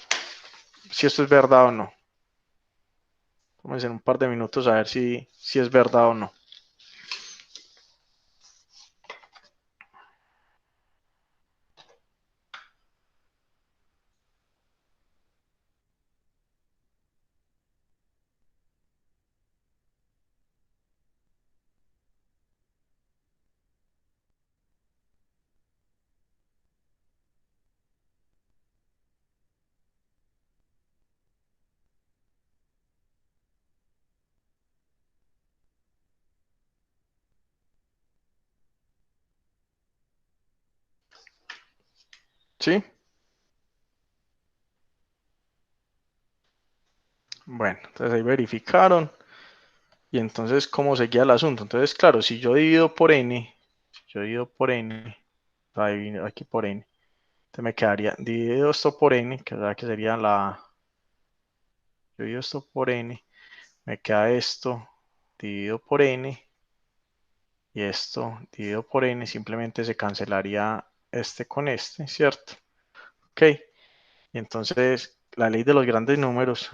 si esto es verdad o no. Vamos en un par de minutos a ver si es verdad o no. ¿Sí? Bueno, entonces ahí verificaron. Y entonces, ¿cómo seguía el asunto? Entonces, claro, si yo divido por n, si yo divido por n, ahí, aquí por n, entonces me quedaría, divido esto por n, que, o sea, que sería yo divido esto por n, me queda esto dividido por n, y esto dividido por n, simplemente se cancelaría este con este, ¿cierto? Ok, y entonces la ley de los grandes números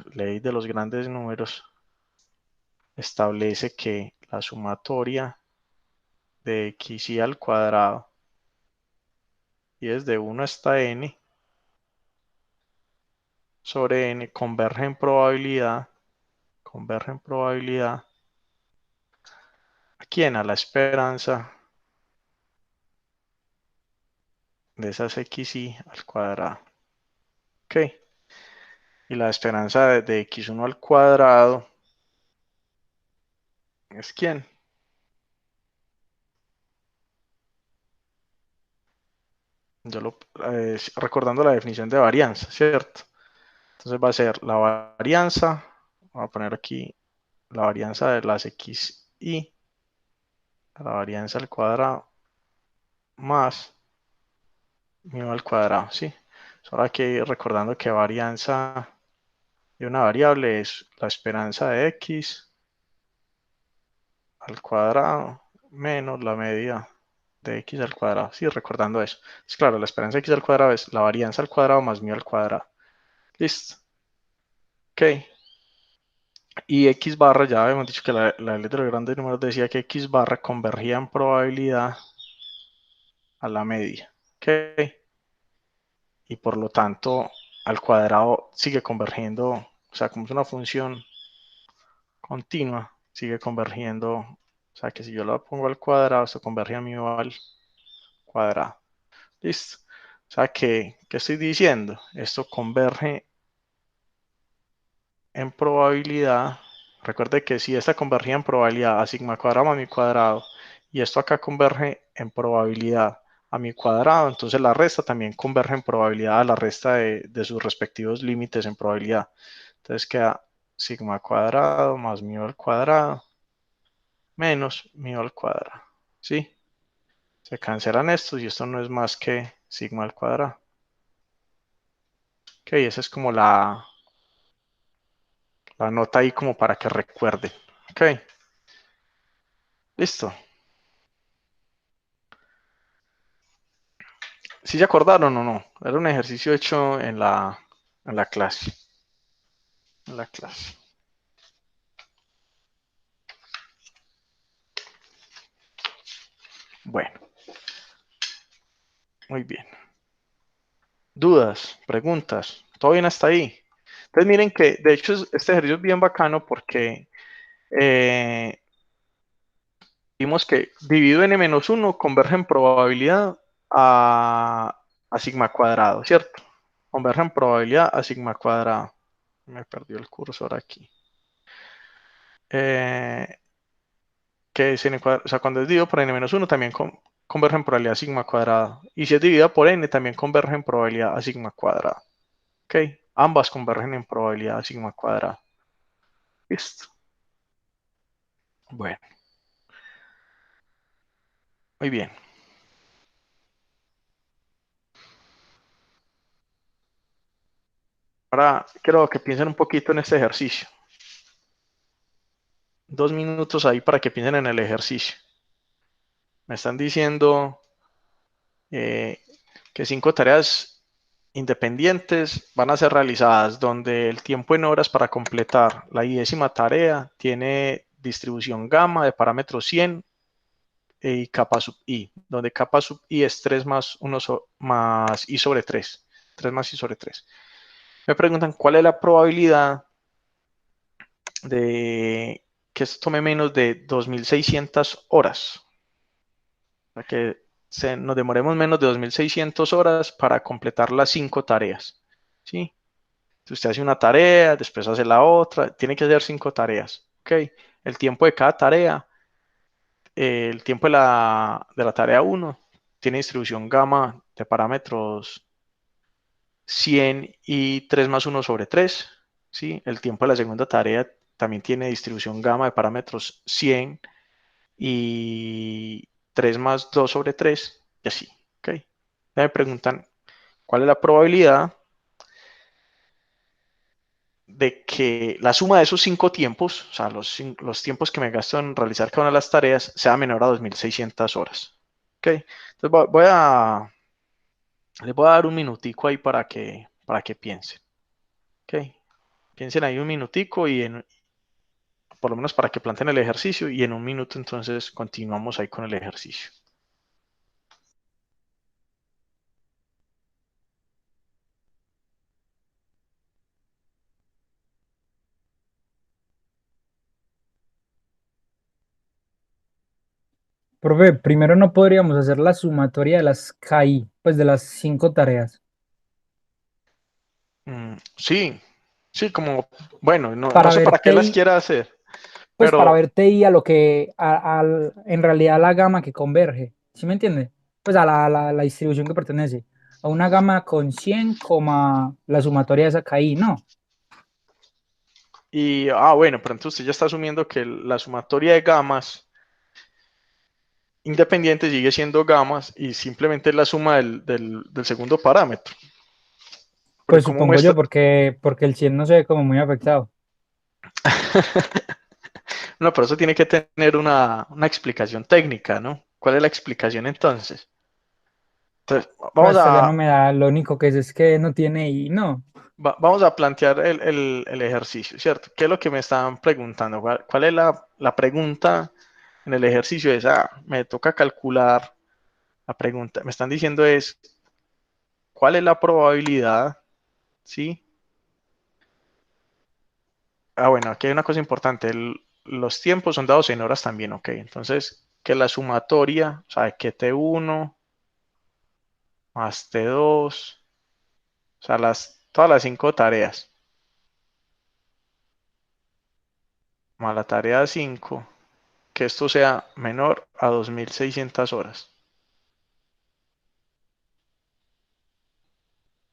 establece que la sumatoria de x y al cuadrado y desde 1 hasta n sobre n converge en probabilidad, ¿a quién? A la esperanza de esas xy al cuadrado. Ok, y la esperanza de x1 al cuadrado es ¿quién? Recordando la definición de varianza, ¿cierto? Entonces va a ser la varianza, voy a poner aquí la varianza de las xy, la varianza al cuadrado, más mu al cuadrado, ¿sí? Solo aquí recordando que varianza de una variable es la esperanza de x al cuadrado menos la medida de x al cuadrado. Sí, recordando eso. Es claro, la esperanza de x al cuadrado es la varianza al cuadrado más mu al cuadrado. Listo. Ok. Y x barra, ya habíamos dicho que la ley de los grandes números decía que x barra convergía en probabilidad a la media. Ok. Y por lo tanto, al cuadrado sigue convergiendo, o sea, como es una función continua, sigue convergiendo. O sea, que si yo lo pongo al cuadrado, esto converge a mu al cuadrado. Listo. O sea, ¿qué estoy diciendo? Esto converge en probabilidad. Recuerde que si esta convergía en probabilidad a sigma cuadrado más mi cuadrado, y esto acá converge en probabilidad a mi cuadrado, entonces la resta también converge en probabilidad a la resta de sus respectivos límites en probabilidad. Entonces queda sigma cuadrado más mu al cuadrado menos mu al cuadrado. ¿Sí? Se cancelan estos y esto no es más que sigma al cuadrado. Ok, esa es como la nota ahí como para que recuerden. Ok, listo. ¿Sí se acordaron o no? Era un ejercicio hecho en la clase. En la clase. Bueno, muy bien. ¿Dudas? ¿Preguntas? ¿Todo bien hasta ahí? Entonces miren que, de hecho, este ejercicio es bien bacano porque eh, vimos que dividido en n-1 converge en probabilidad a sigma cuadrado, ¿cierto? Converge en probabilidad a sigma cuadrado. Me perdió el cursor aquí. Eh, que es n cuadrado, o sea, cuando es dividido por n-1 también converge en probabilidad a sigma cuadrado. Y si es dividido por n, también converge en probabilidad a sigma cuadrado. ¿Ok? Ambas convergen en probabilidad a sigma cuadrado. Listo. Bueno, muy bien. Ahora quiero que piensen un poquito en este ejercicio. 2 minutos ahí para que piensen en el ejercicio. Me están diciendo que 5 tareas independientes van a ser realizadas donde el tiempo en horas para completar la 10ª tarea tiene distribución gamma de parámetros 100 y capa sub i, donde capa sub i es 3 más 1 más i sobre 3. 3 más i sobre 3. Me preguntan cuál es la probabilidad de que esto tome menos de 2600 horas. Para que nos demoremos menos de 2600 horas para completar las 5 tareas. ¿Sí? Si usted hace una tarea, después hace la otra, tiene que hacer 5 tareas. ¿Ok? El tiempo de cada tarea, el tiempo de la tarea 1 tiene distribución gamma de parámetros 100 y 3 más 1 sobre 3. ¿Sí? El tiempo de la segunda tarea también tiene distribución gamma de parámetros 100 y 3 más 2 sobre 3 y así. ¿Ok? Me preguntan cuál es la probabilidad de que la suma de esos 5 tiempos, o sea, los tiempos que me gasto en realizar cada una de las tareas, sea menor a 2600 horas. ¿Ok? Entonces les voy a dar un minutico ahí para que piensen. ¿Ok? Piensen ahí un minutico por lo menos para que planteen el ejercicio y en un minuto entonces continuamos ahí con el ejercicio. Profe, primero no podríamos hacer la sumatoria de las KI, pues de las 5 tareas, Sí, sí, como, bueno, no para sé ver para qué las TI, quiera hacer, pues para pero ver TI a lo que, en realidad a la gama que converge, ¿sí me entiende? Pues a la distribución que pertenece, a una gama con 100, la sumatoria de esa KI, no. bueno, pero entonces usted ya está asumiendo que la sumatoria de gamas independiente sigue siendo gamas y simplemente es la suma del segundo parámetro. Pero Pues ¿cómo supongo yo, muestra? porque el 100 no se ve como muy afectado. No, pero eso tiene que tener una explicación técnica, ¿no? ¿Cuál es la explicación entonces? Entonces, Pues esta ya no me da, lo único que es que no tiene I, no. vamos a plantear el ejercicio, ¿cierto? ¿Qué es lo que me estaban preguntando? ¿Cuál es la pregunta en el ejercicio? Me toca calcular la pregunta. Me están diciendo es, ¿cuál es la probabilidad? ¿Sí? Bueno, aquí hay una cosa importante. Los tiempos son dados en horas también, ¿ok? Entonces, que la sumatoria, o sea, que T1 más T2, o sea, todas las 5 tareas, más la tarea 5, que esto sea menor a 2600 horas.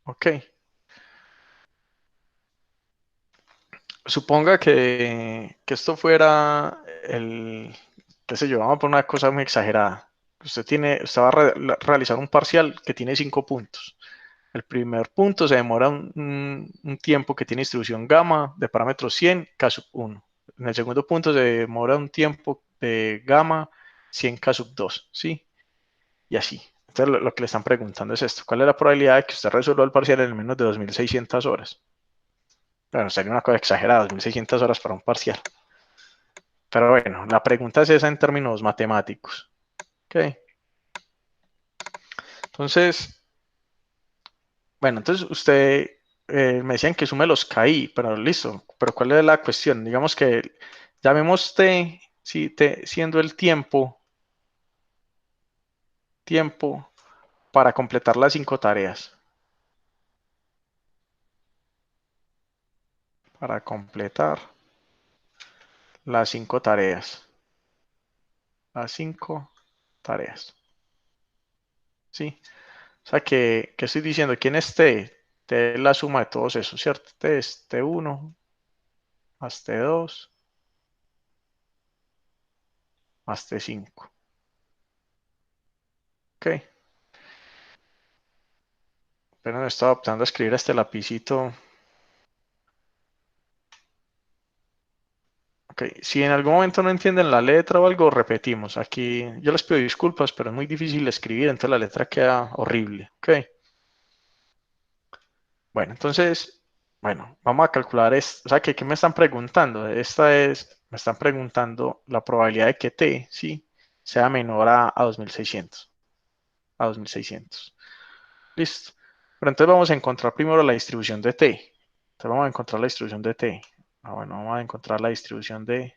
¿Ok? Suponga que esto fuera qué sé yo, vamos a poner una cosa muy exagerada. Usted va a realizar un parcial que tiene 5 puntos. El primer punto se demora un tiempo que tiene distribución gamma de parámetros 100 K sub 1. En el segundo punto se demora un tiempo de gamma 100 K sub 2, ¿sí? Y así. Entonces lo que le están preguntando es esto. ¿Cuál es la probabilidad de que usted resuelva el parcial en menos de 2600 horas? Bueno, sería una cosa exagerada, 2600 horas para un parcial. Pero bueno, la pregunta es esa en términos matemáticos. ¿Ok? Entonces, bueno, entonces usted me decían que sume los KI, pero listo. Pero ¿cuál es la cuestión? Digamos que llamemos T, sí, T siendo el tiempo para completar las 5 tareas. Para completar las 5 tareas. Las 5 tareas. ¿Sí? O sea que estoy diciendo, ¿quién es T? T es la suma de todos esos, ¿cierto? T es T1 más T2 más T5. Ok. Pero me estaba optando a escribir este lapicito. Ok, si en algún momento no entienden la letra o algo, repetimos. Aquí yo les pido disculpas, pero es muy difícil escribir, entonces la letra queda horrible. Ok, Bueno, entonces, bueno, vamos a calcular esto. O sea, ¿qué me están preguntando? Me están preguntando la probabilidad de que t, sí, sea menor a 2600. A 2600. Listo. Pero entonces vamos a encontrar primero la distribución de t. Entonces vamos a encontrar la distribución de t. Bueno, vamos a encontrar la distribución de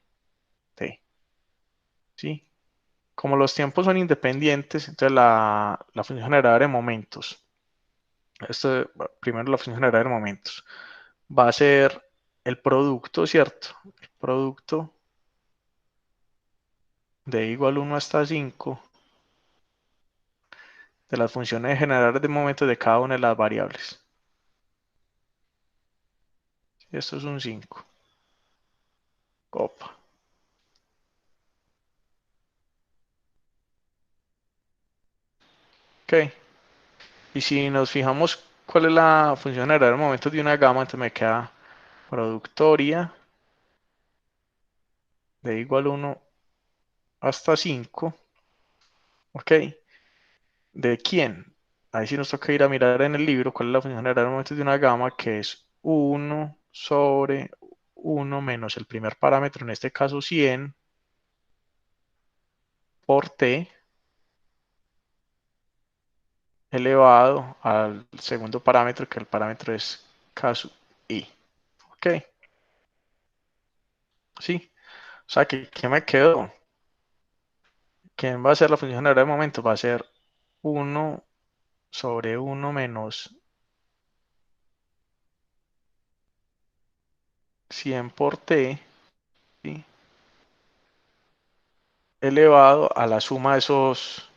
t. ¿Sí? Como los tiempos son independientes, entonces la función generadora de momentos. Primero la función generadora de momentos. Va a ser el producto, ¿cierto? El producto de igual 1 hasta 5 de las funciones generadores de momentos de cada una de las variables. Esto es un 5. Opa. Ok. Y si nos fijamos cuál es la función generadora de momentos de una gama, entonces me queda productoria de igual 1 hasta 5. Ok. ¿De quién? Ahí sí nos toca ir a mirar en el libro cuál es la función general de momentos de una gama, que es 1 sobre 1 menos el primer parámetro, en este caso 100, por t, elevado al segundo parámetro, que el parámetro es k sub i. Ok, sí. O sea, ¿qué me quedó? ¿Quién va a ser la función general de momentos? Va a ser 1 sobre 1 menos 100 por t, ¿sí? Elevado a la suma de esos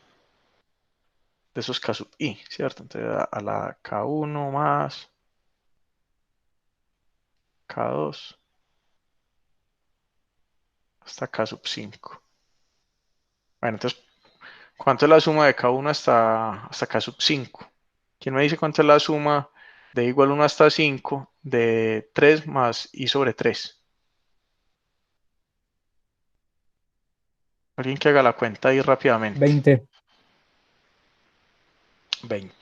K sub i, ¿cierto? Entonces a la K1 más K2 hasta K sub 5. Bueno, entonces, ¿cuánto es la suma de K1 hasta K sub 5? ¿Quién me dice cuánto es la suma de igual 1 hasta 5 de 3 más i sobre 3? Alguien que haga la cuenta ahí rápidamente. 20. 20.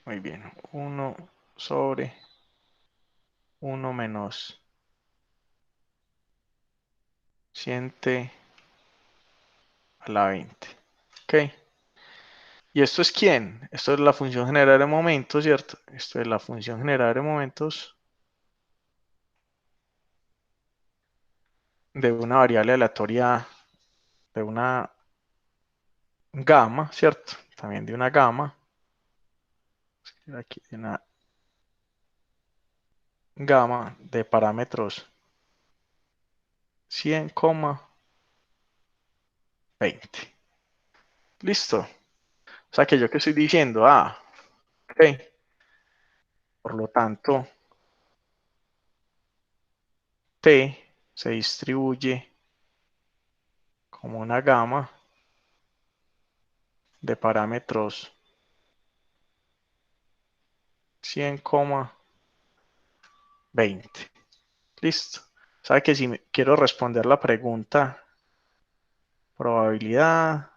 Muy bien. 1 sobre 1 menos 100t a la 20. Ok. ¿Y esto es quién? Esto es la función general de momentos, ¿cierto? Esto es la función general de momentos de una variable aleatoria, de una gama, ¿cierto? También de una gama. Aquí de una gama de parámetros 100, 20. Listo. O sea que yo que estoy diciendo, ok. Por lo tanto, T se distribuye como una gama de parámetros 100, 20. Listo. O sea que si quiero responder la pregunta, probabilidad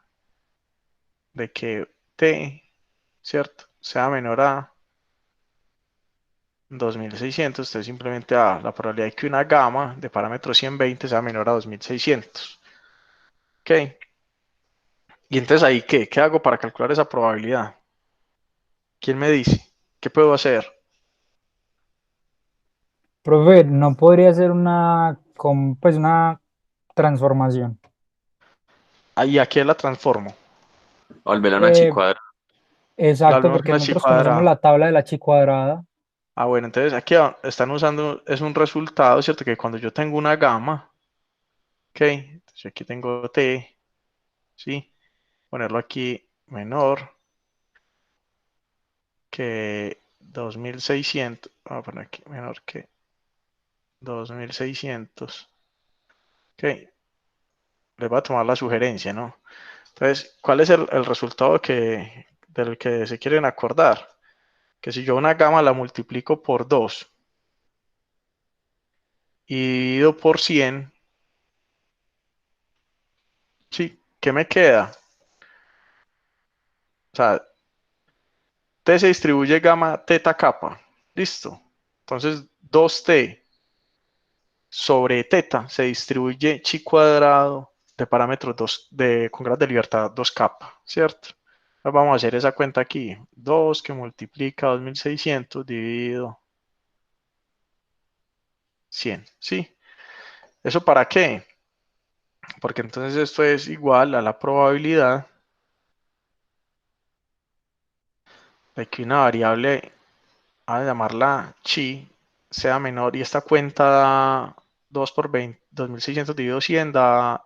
de que t, ¿cierto?, sea menor a 2600, usted simplemente da la probabilidad de que una gama de parámetros 120 sea menor a 2600. Ok. Y entonces ahí, ¿qué hago para calcular esa probabilidad? ¿Quién me dice? ¿Qué puedo hacer? Profe, no podría ser pues una transformación. Ahí, ¿a qué la transformo? Volver a una chi Eh, cuadra. La exacto, volvemos porque una chi nosotros conocemos cuadrada. la tabla de la chi cuadrada. Bueno, entonces aquí están usando, es un resultado, ¿cierto? Que cuando yo tengo una gama, ok, entonces aquí tengo t, ¿sí? Ponerlo aquí menor que 2600, vamos a poner aquí menor que 2600, ok, les voy a tomar la sugerencia, ¿no? Entonces, ¿cuál es el resultado del que se quieren acordar? Que si yo una gama la multiplico por 2 y dividido por 100, ¿sí? ¿Qué me queda? O sea, T se distribuye gamma teta kappa. Listo. Entonces 2t sobre teta se distribuye chi cuadrado de parámetros con grados de libertad 2 capa, ¿cierto? Ahora vamos a hacer esa cuenta aquí. 2 que multiplica 2600 dividido 100, ¿sí? ¿Eso para qué? Porque entonces esto es igual a la probabilidad de que una variable, a llamarla chi, sea menor y esta cuenta da 2 por 20, 2600 dividido 100 da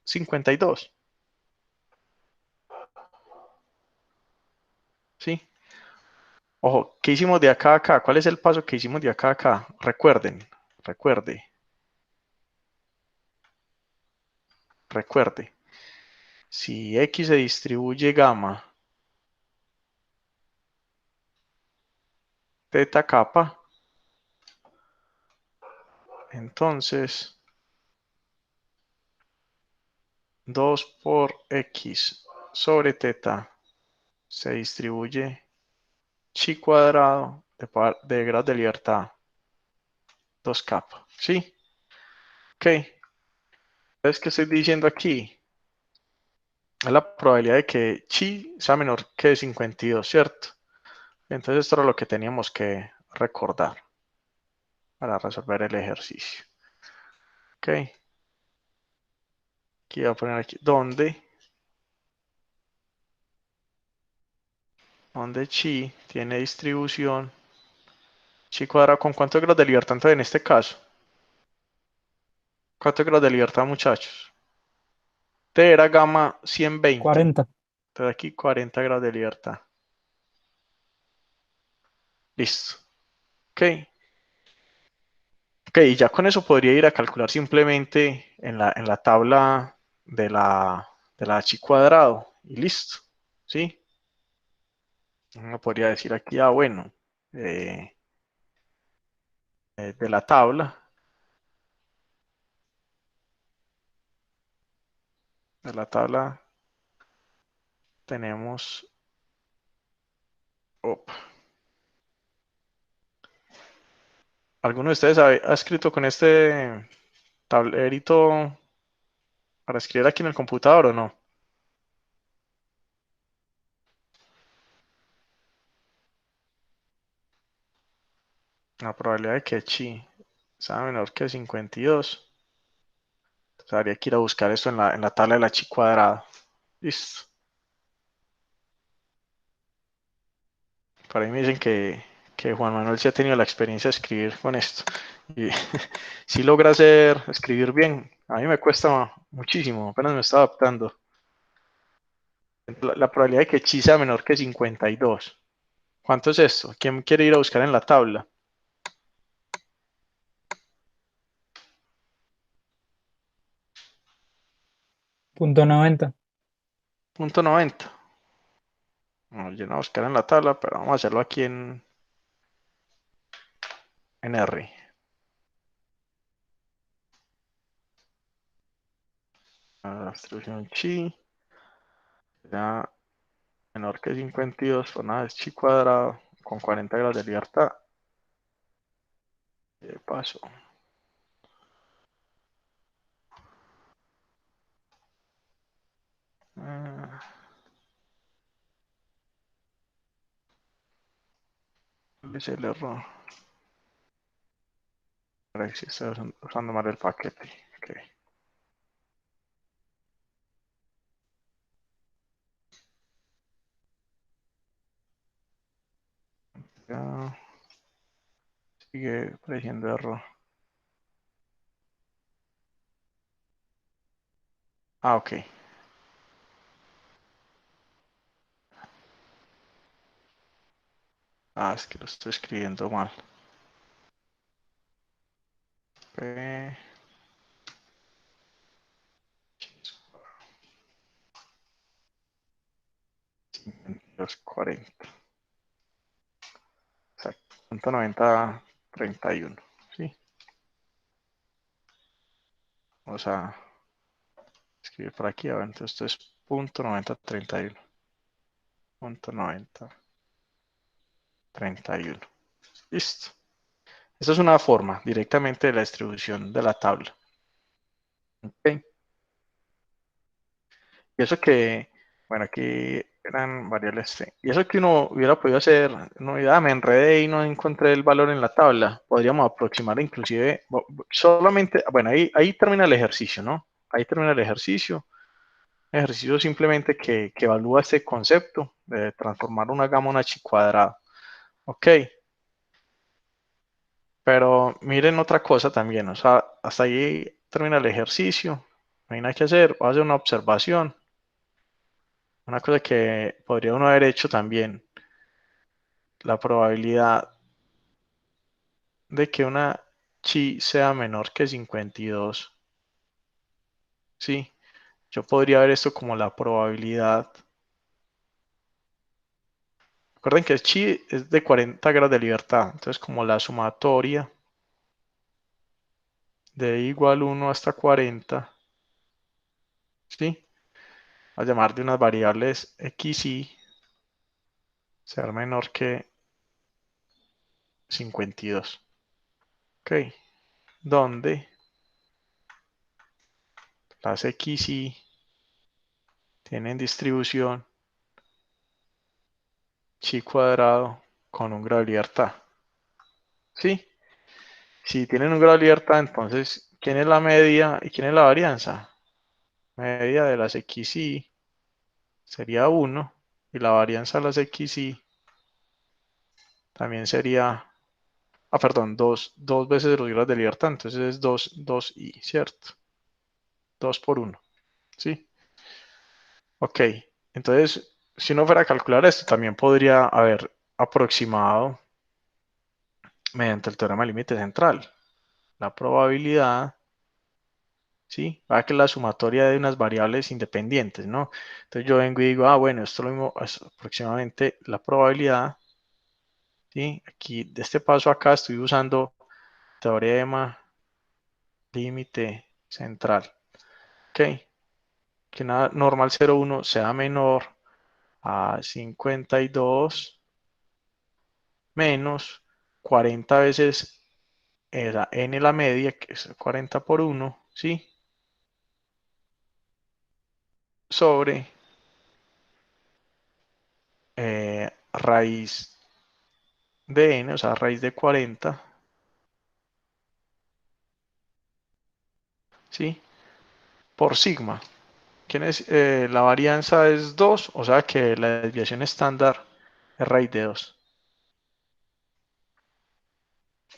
52, ¿sí? Ojo, ¿qué hicimos de acá a acá? ¿Cuál es el paso que hicimos de acá a acá? Recuerde. Si X se distribuye gamma, teta capa, entonces 2 por X sobre teta se distribuye chi cuadrado de grado de libertad 2 capa, ¿sí? Ok, entonces, ¿qué estoy diciendo aquí? Es la probabilidad de que chi sea menor que 52, ¿cierto? Entonces esto era lo que teníamos que recordar para resolver el ejercicio. Ok, aquí voy a poner aquí, donde chi tiene distribución, chi cuadrado, ¿con cuántos grados de libertad entonces en este caso? ¿Cuántos grados de libertad, muchachos? T era gamma 120, 40. entonces aquí 40 grados de libertad. Listo. Ok. Ok, y ya con eso podría ir a calcular simplemente en la tabla de la chi cuadrado y listo. ¿Sí? Uno podría decir aquí, bueno, eh, de la tabla tenemos, op, ¿alguno de ustedes ha escrito con este tablerito para escribir aquí en el computador o no? La probabilidad de que chi sea menor que 52. Entonces habría que ir a buscar esto en la tabla de la chi cuadrada. Listo. Por ahí me dicen que Juan Manuel sí ha tenido la experiencia de escribir con esto. Y sí logra escribir bien. A mí me cuesta muchísimo, apenas me estoy adaptando. La probabilidad de que chi sea menor que 52. ¿Cuánto es esto? ¿Quién quiere ir a buscar en la tabla? Punto 90. Punto 90. No, yo no voy a buscar en la tabla, pero vamos a hacerlo aquí en R. La distribución chi será menor que 52, pues nada, es chi cuadrado con 40 grados de libertad. De paso. ¿Cuál es el error? Parece que estoy usando mal el paquete. Ok. Ya sigue apareciendo error. Ok. Es que lo estoy escribiendo mal. P 5240. Exacto. Punto 90, 31. Sí. Vamos a escribir por aquí. A ver, entonces esto es punto 90, 31. Punto 90, 31. Listo. Esta es una forma directamente de la distribución de la tabla. ¿Ok? Y eso que, bueno, aquí eran variables C. Y eso que uno hubiera podido hacer, no, ya me enredé y no encontré el valor en la tabla. Podríamos aproximar inclusive, solamente, bueno, ahí termina el ejercicio, ¿no? Ahí termina el ejercicio. Ejercicio simplemente que evalúa este concepto de transformar una gama a una chi cuadrada. Ok, pero miren otra cosa también, o sea, hasta ahí termina el ejercicio. No hay nada que hacer, voy a hacer una observación. Una cosa que podría uno haber hecho también, la probabilidad de que una chi sea menor que 52. Sí, yo podría ver esto como la probabilidad. Recuerden que chi es de 40 grados de libertad, entonces como la sumatoria de igual 1 hasta 40, ¿sí? A llamar de unas variables x y ser menor que 52. Ok, donde las x y tienen distribución chi cuadrado con un grado de libertad. ¿Sí? Si tienen un grado de libertad, entonces, ¿quién es la media y quién es la varianza? Media de las x y sería 1 y la varianza de las x y también sería, perdón, 2 veces los grados de libertad, entonces es 2 y, ¿cierto? 2 por 1, ¿sí? Ok, entonces, si uno fuera a calcular esto, también podría haber aproximado mediante el teorema del límite central la probabilidad, ¿sí? Va que la sumatoria de unas variables independientes, ¿no? Entonces yo vengo y digo, bueno, esto es lo mismo, es aproximadamente la probabilidad, ¿sí? Aquí, de este paso acá, estoy usando teorema límite central, ¿ok? Que una normal 0,1 sea menor a 52 menos 40 veces era n la media, que es 40 por 1, ¿sí? Sobre raíz de n, o sea, raíz de 40, ¿sí? Por sigma. ¿Quién es? La varianza es 2, o sea que la desviación estándar es raíz de 2.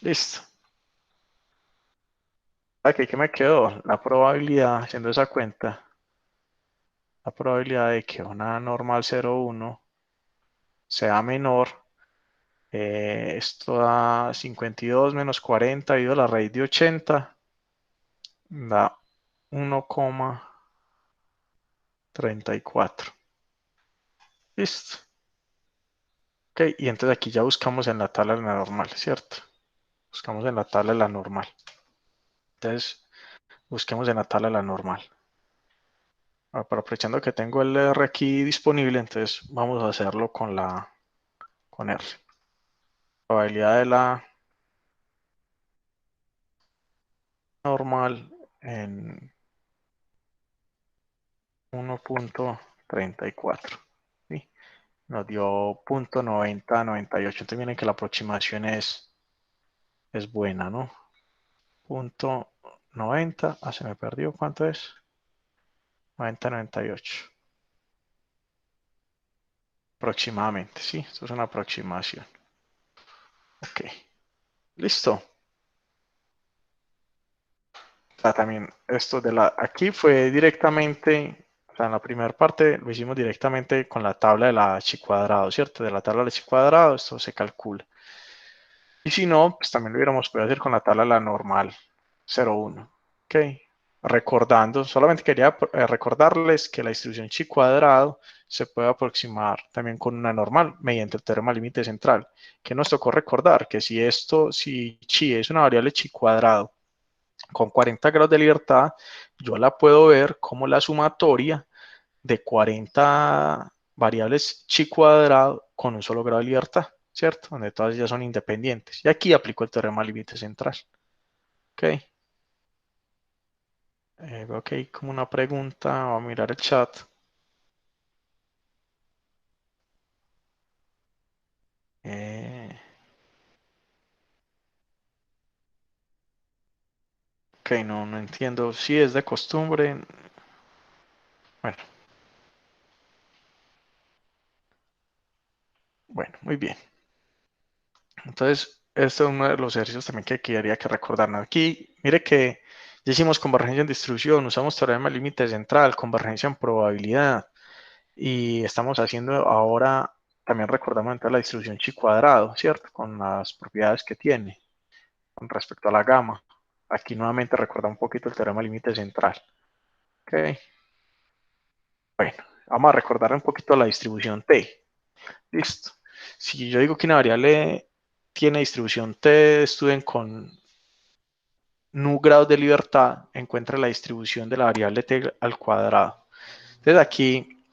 Listo. Aquí, ¿qué me quedó? La probabilidad, haciendo esa cuenta, la probabilidad de que una normal 0,1 sea menor, esto da 52 menos 40 dividido la raíz de 80, da 1,34. Listo. Ok, y entonces aquí ya buscamos en la tabla la normal, ¿cierto? Buscamos en la tabla la normal. Entonces, busquemos en la tabla la normal. Pero aprovechando que tengo el R aquí disponible, entonces vamos a hacerlo con R. Probabilidad de la normal en 1,34. ¿Sí? Nos dio 0,9098. Entonces miren que la aproximación es buena, ¿no? 0,90. Se me perdió. ¿Cuánto es? 9098. Aproximadamente, ¿sí? Esto es una aproximación. Ok. Listo. O sea, también esto aquí fue directamente, o sea, en la primera parte lo hicimos directamente con la tabla de la chi cuadrado, ¿cierto? De la tabla de la chi cuadrado, esto se calcula. Y si no, pues también lo hubiéramos podido hacer con la tabla de la normal, 0,1. Ok. Recordando, solamente quería recordarles que la distribución chi cuadrado se puede aproximar también con una normal mediante el teorema límite central. Que nos tocó recordar que si chi es una variable chi cuadrado con 40 grados de libertad, yo la puedo ver como la sumatoria de 40 variables chi cuadrado con un solo grado de libertad, ¿cierto? Donde todas ellas son independientes. Y aquí aplico el teorema límite central. Ok. Veo que hay como una pregunta. Voy a mirar el chat. Ok, no entiendo. Si es de costumbre. Bueno. Bueno, muy bien. Entonces, este es uno de los ejercicios también que quería que recordaran. Aquí, mire que ya hicimos convergencia en distribución, usamos teorema de límite central, convergencia en probabilidad, y estamos haciendo ahora, también recordamos entonces la distribución chi cuadrado, ¿cierto? Con las propiedades que tiene con respecto a la gama. Aquí nuevamente recuerda un poquito el teorema de límite central. Ok. Bueno, vamos a recordar un poquito la distribución T. Listo. Si yo digo que una variable tiene distribución T de Student con nu grados de libertad, encuentra la distribución de la variable T al cuadrado. Entonces aquí,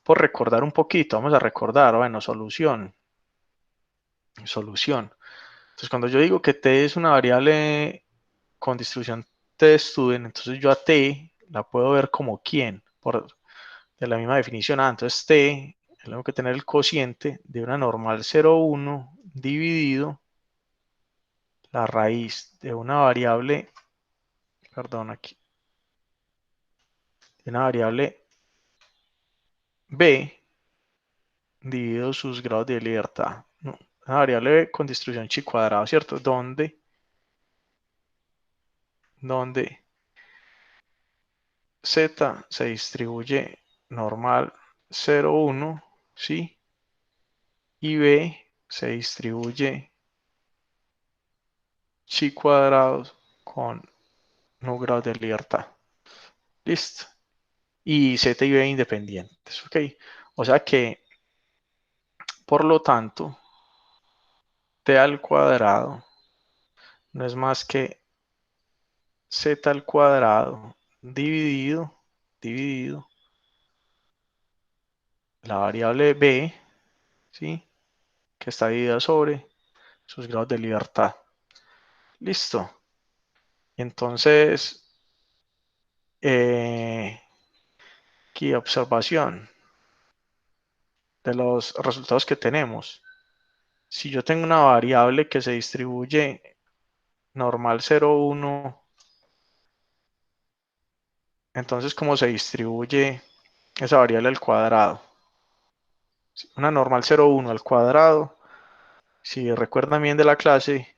por recordar un poquito, vamos a recordar, bueno, solución. Entonces cuando yo digo que T es una variable con distribución T de Student, entonces yo a T la puedo ver como quién, de la misma definición. Entonces T, tengo que tener el cociente de una normal 0,1 dividido la raíz de una variable, perdón, aquí, de una variable B dividido sus grados de libertad. No, una variable B con distribución chi cuadrado, ¿cierto? Donde Z se distribuye normal 0,1, ¿sí? Y B se distribuye chi cuadrado con no grados de libertad. Listo. Y Z y B independientes, ¿ok? O sea que, por lo tanto, T al cuadrado no es más que Z al cuadrado dividido la variable B, ¿sí? Que está dividida sobre sus grados de libertad. Listo. Entonces, aquí observación de los resultados que tenemos. Si yo tengo una variable que se distribuye normal 0,1, entonces ¿cómo se distribuye esa variable al cuadrado? Una normal 0,1 al cuadrado, si recuerdan bien de la clase,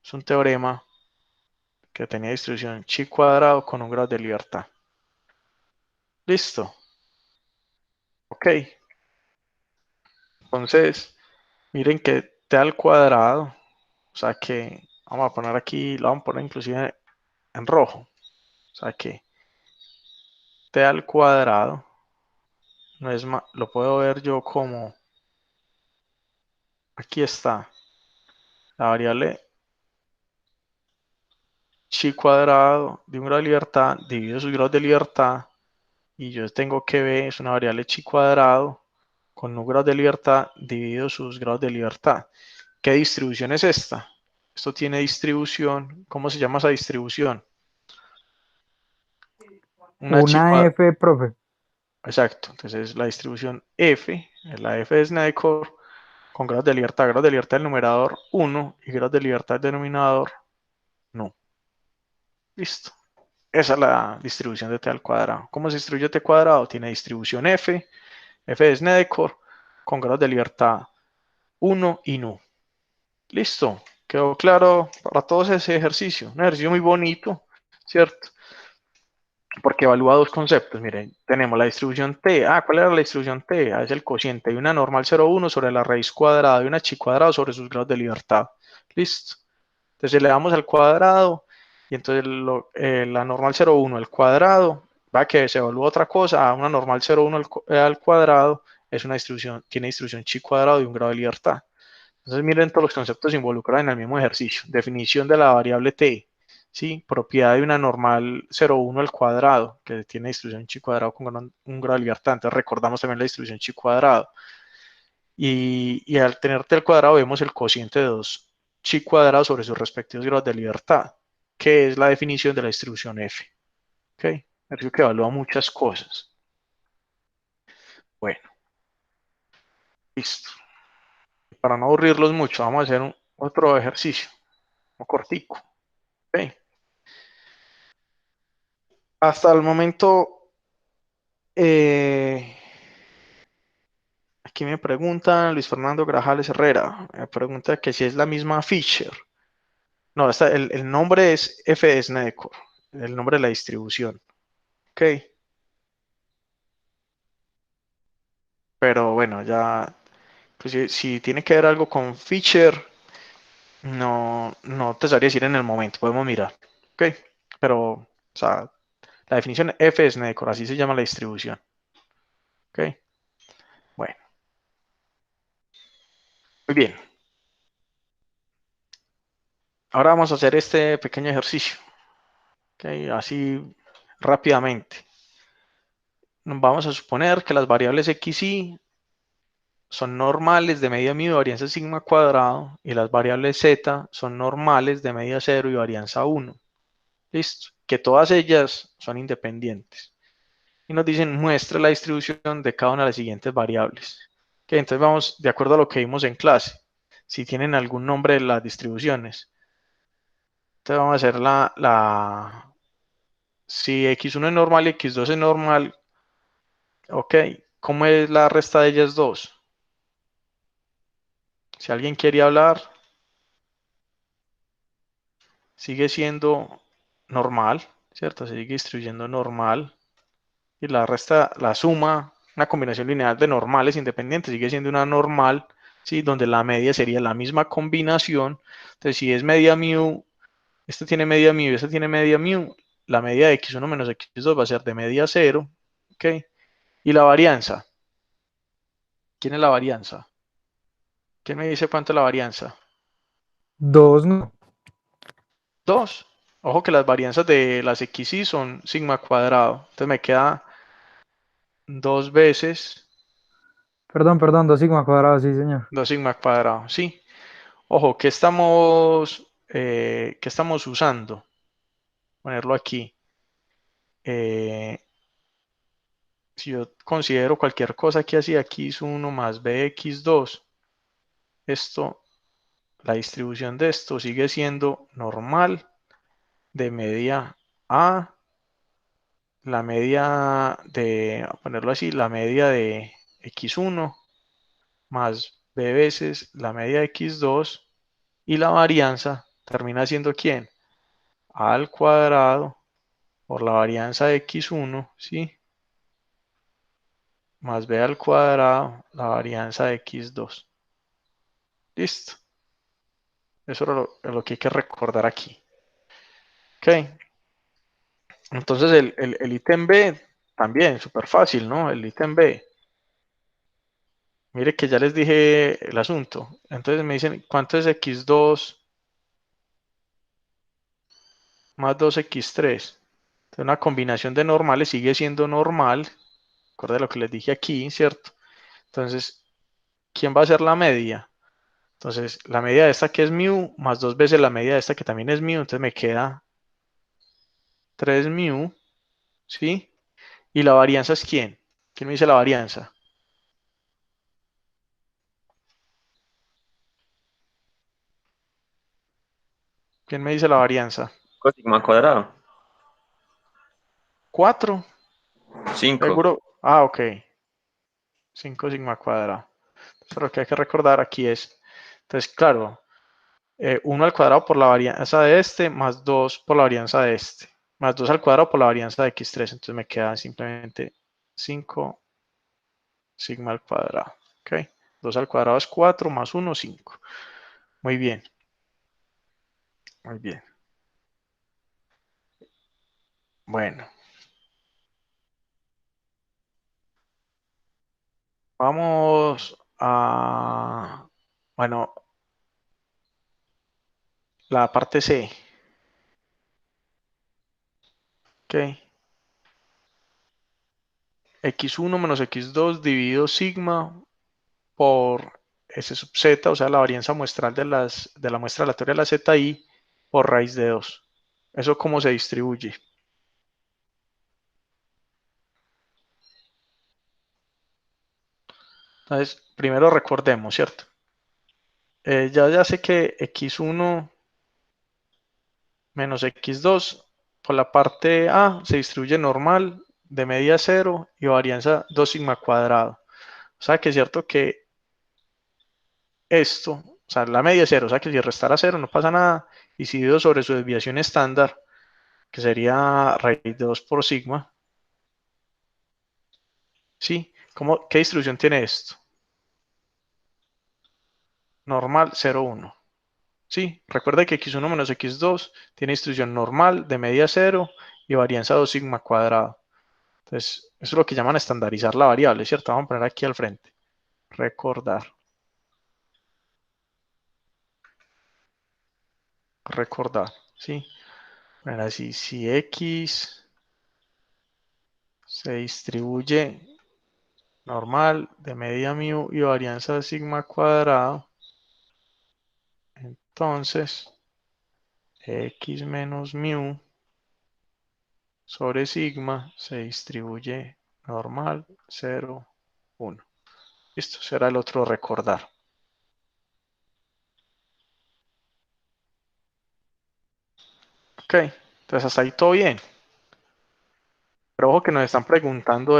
es un teorema que tenía distribución chi cuadrado con un grado de libertad. Listo. Ok. Entonces, miren que t al cuadrado, o sea que vamos a poner aquí, lo vamos a poner inclusive en rojo. O sea que t al cuadrado no es más, lo puedo ver yo como, aquí está, la variable chi cuadrado de un grado de libertad dividido sus grados de libertad, y yo tengo que B es una variable chi cuadrado con un grado de libertad dividido sus grados de libertad. ¿Qué distribución es esta? Esto tiene distribución. ¿Cómo se llama esa distribución? Una chi Una cuadrada. F, profe. Exacto. Entonces la distribución F, la F de Snellencorp, con grados de libertad. Grados de libertad del numerador 1 y grados de libertad del denominador no. Listo. Esa es la distribución de t al cuadrado. ¿Cómo se distribuye t cuadrado? Tiene distribución F, F de Snellencorp, con grados de libertad 1 y no. Listo. Quedó claro para todos ese ejercicio. Un ejercicio muy bonito, ¿cierto? Porque evalúa dos conceptos. Miren, tenemos la distribución T. ¿Cuál era la distribución T? Es el cociente de una normal 0,1 sobre la raíz cuadrada de una chi cuadrado sobre sus grados de libertad. Listo. Entonces le damos al cuadrado y entonces la normal 0,1 al cuadrado, va que se evalúa otra cosa, una normal 0,1 al cuadrado es una distribución, tiene distribución chi cuadrado y un grado de libertad. Entonces miren todos los conceptos involucrados en el mismo ejercicio. Definición de la variable t, ¿sí? Propiedad de una normal 0,1 al cuadrado, que tiene distribución chi cuadrado con un grado de libertad. Entonces recordamos también la distribución chi cuadrado. y al tener t al cuadrado vemos el cociente de 2 chi cuadrado sobre sus respectivos grados de libertad, que es la definición de la distribución F. ¿Ok? Creo que evalúa muchas cosas. Bueno, listo. Para no aburrirlos mucho, vamos a hacer otro ejercicio, un cortico. ¿Ok? Hasta el momento, aquí me pregunta Luis Fernando Grajales Herrera, me pregunta que si es la misma Fisher. No, el nombre es F de Snedecor, el nombre de la distribución. Ok, pero bueno, ya, pues si tiene que ver algo con Fisher, no te sabría decir en el momento, podemos mirar. Ok, pero, o sea, la definición F es Snedecor, así se llama la distribución. Ok, bueno, muy bien. Ahora vamos a hacer este pequeño ejercicio. Ok, así rápidamente. Vamos a suponer que las variables x y son normales de medida mu y varianza sigma cuadrado y las variables z son normales de medida 0 y varianza 1. Listo. Que todas ellas son independientes. Y nos dicen muestra la distribución de cada una de las siguientes variables. Que entonces vamos de acuerdo a lo que vimos en clase. Si tienen algún nombre de las distribuciones. Entonces vamos a hacer si x1 es normal y x2 es normal. Ok. ¿Cómo es la resta de ellas dos? Si alguien quiere hablar, sigue siendo normal, ¿cierto? Se sigue distribuyendo normal. Y la resta, la suma, una combinación lineal de normales independientes, sigue siendo una normal, ¿sí? Donde la media sería la misma combinación. Entonces, si es media mu, este tiene media mu y este tiene media mu, la media de x1 menos x2 va a ser de media 0. ¿Ok? Y la varianza. ¿Quién es la varianza? ¿Quién me dice cuánto es la varianza? 2, no. 2. Ojo que las varianzas de las xy son sigma cuadrado. Entonces me queda 2 veces Perdón, 2 sigma cuadrado, sí, señor. 2 sigma cuadrado. Sí. Ojo, ¿qué estamos usando? Ponerlo aquí. Si yo considero cualquier cosa que hacía x1 más bx2, esto, la distribución de esto sigue siendo normal de media a la media a ponerlo así, la media de x1 más b veces la media de x2 y la varianza termina siendo ¿quién? A al cuadrado por la varianza de x1, ¿sí? Más b al cuadrado, la varianza de x2. Listo. Eso es lo que hay que recordar aquí. Ok. Entonces el ítem B también, súper fácil, ¿no? El ítem B. Mire que ya les dije el asunto. Entonces me dicen, ¿cuánto es x2 más 2x3? Entonces una combinación de normales sigue siendo normal. Recuerda lo que les dije aquí, ¿cierto? Entonces, ¿quién va a ser la media? Entonces, la media de esta que es mu, más 2 veces la media de esta que también es mu, entonces me queda 3 mu, ¿sí? ¿Y la varianza es quién? ¿Quién me dice la varianza? ¿Quién me dice la varianza? Sigma cuadrado. 4, 5. seguro. Ah, ok. 5 sigma cuadrado. Entonces, lo que hay que recordar aquí es, entonces, claro, 1 al cuadrado por la varianza de este, más 2 por la varianza de este, más 2 al cuadrado por la varianza de x3. Entonces me queda simplemente 5 sigma al cuadrado. ¿Ok? 2 al cuadrado es 4, más 1, 5. Muy bien, muy bien. Bueno, vamos a, bueno, la parte C. ¿Ok? x1 menos x2 dividido sigma por S sub z, o sea, la varianza muestral de la muestra aleatoria de la ZI por raíz de 2. ¿Eso cómo se distribuye? Entonces, primero recordemos, ¿cierto? Ya sé que x1 menos x2 por la parte A se distribuye normal de media 0 y varianza 2 sigma cuadrado. O sea que es cierto que esto, o sea, la media es 0, o sea que si restara 0 no pasa nada, y si divido sobre su desviación estándar, que sería raíz de 2 por sigma, ¿sí? ¿Qué distribución tiene esto? Normal 0, 1. ¿Sí? Recuerda que x1 menos x2 tiene distribución normal de media 0 y varianza 2 sigma cuadrado. Entonces, eso es lo que llaman estandarizar la variable, ¿cierto? Vamos a poner aquí al frente. Recordar. Recordar, ¿sí? Bueno, así, si x se distribuye normal de media mu y varianza sigma cuadrado, entonces x menos mu sobre sigma se distribuye normal 0, 1. Listo, será el otro recordar. Ok, entonces hasta ahí todo bien. Pero ojo que nos están preguntando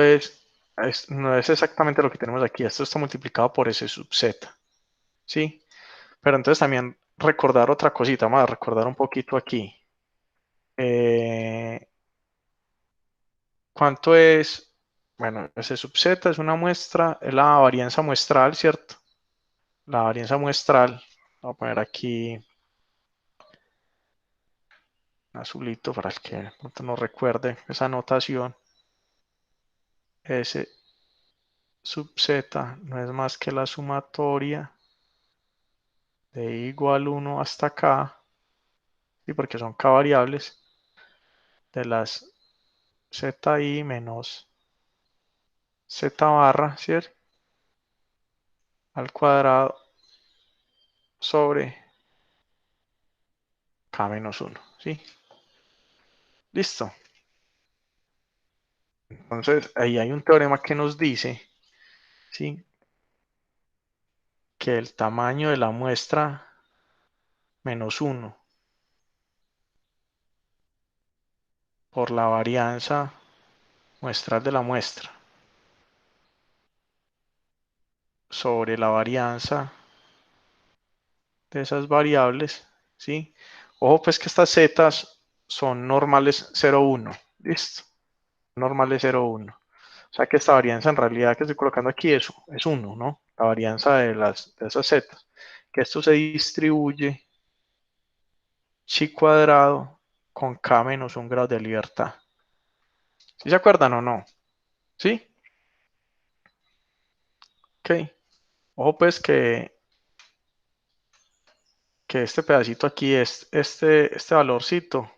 no es exactamente lo que tenemos aquí. Esto está multiplicado por S sub z. ¿Sí? Pero entonces también recordar otra cosita. Vamos a recordar un poquito aquí. ¿Cuánto es? Bueno, S sub z es una muestra, es la varianza muestral, ¿cierto? La varianza muestral. Voy a poner aquí un azulito para el que de pronto no recuerde esa notación. S sub z no es más que la sumatoria de i igual 1 hasta k, ¿sí? Porque son k variables, de las zi menos z barra, ¿cierto? Al cuadrado sobre k menos 1, ¿sí? Listo. Entonces, ahí hay un teorema que nos dice, ¿sí? Que el tamaño de la muestra menos 1 por la varianza muestral de la muestra sobre la varianza de esas variables, ¿sí? Ojo pues que estas zetas son normales 0, 1, ¿listo? Normales 0, 1. O sea que esta varianza en realidad que estoy colocando aquí es 1, ¿no? La varianza de esas zetas. Que esto se distribuye chi cuadrado con k menos 1 grado de libertad. ¿Sí se acuerdan o no? ¿Sí? Ok. Ojo pues que este pedacito aquí es, este valorcito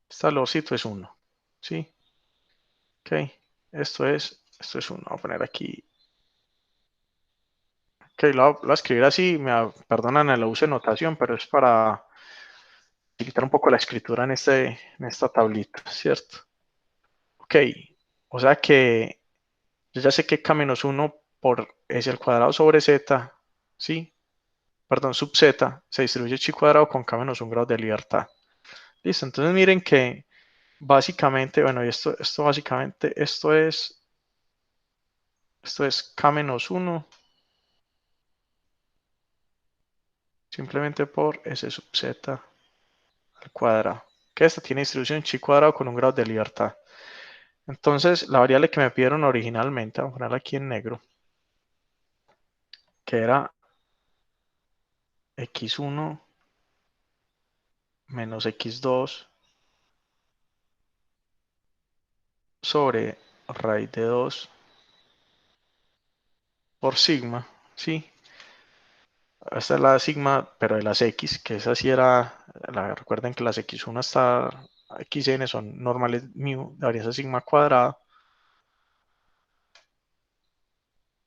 es 1. ¿Sí? Ok. Esto es 1. Voy a poner aquí. Ok, lo voy a escribir así. Perdonan el uso de notación, pero es para quitar un poco la escritura en esta tablita, ¿cierto? Ok. O sea que yo ya sé que k-1 por s al cuadrado sobre z, ¿sí? Perdón, sub z, se distribuye chi cuadrado con k-1 grado de libertad. Listo, entonces miren que básicamente, bueno, y esto básicamente, esto es k-1 simplemente por s sub z al cuadrado. Que esta tiene distribución chi cuadrado con 1 grado de libertad. Entonces, la variable que me pidieron originalmente, vamos a ponerla aquí en negro, que era x1 menos x2 sobre raíz de 2 por sigma, ¿sí? Esta es la sigma, pero de las x, que esa sí era, recuerden que las x1 hasta xn son normales mu, de varianza sigma cuadrada.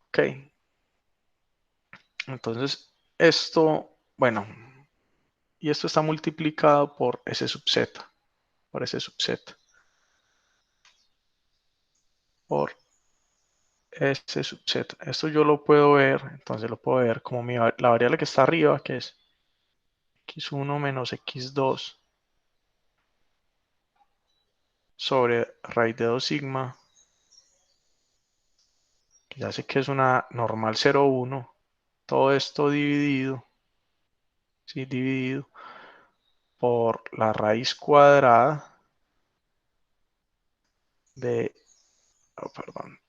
Ok, Entonces, esto, bueno, y esto está multiplicado por ese subset, por ese subset, por ese subset. Esto yo lo puedo ver, entonces lo puedo ver como la variable que está arriba, que es x1 menos x2 sobre raíz de 2 sigma, que ya sé que es una normal 0,1, todo esto dividido, ¿sí? Dividido por la raíz cuadrada de, oh, perdón,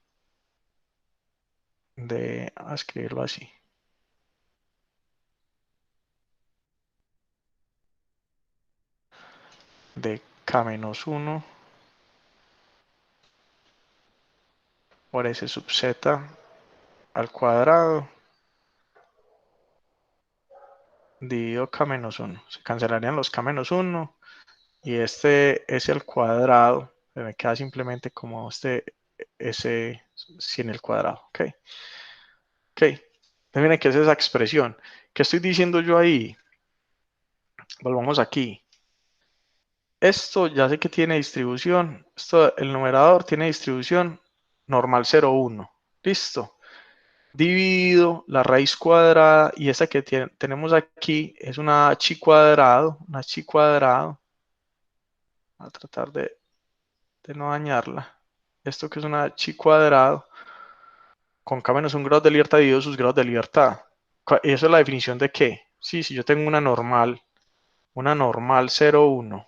a escribirlo así, de k menos 1 por ese subset al cuadrado dividido k menos 1. Se cancelarían los k menos 1 y este S al cuadrado me queda simplemente como S sin el cuadrado. Ok. Ok. Entonces miren qué es esa expresión. ¿Qué estoy diciendo yo ahí? Volvamos aquí. Esto ya sé que tiene distribución. El numerador tiene distribución normal 0,1. Listo. Dividido la raíz cuadrada y esa que tenemos aquí es una chi cuadrado. Una chi cuadrado. Voy a tratar de no dañarla. Esto que es una chi cuadrado con k menos un grado de libertad dividido sus grados de libertad. ¿Eso es la definición de qué? Sí, si yo tengo una normal 0,1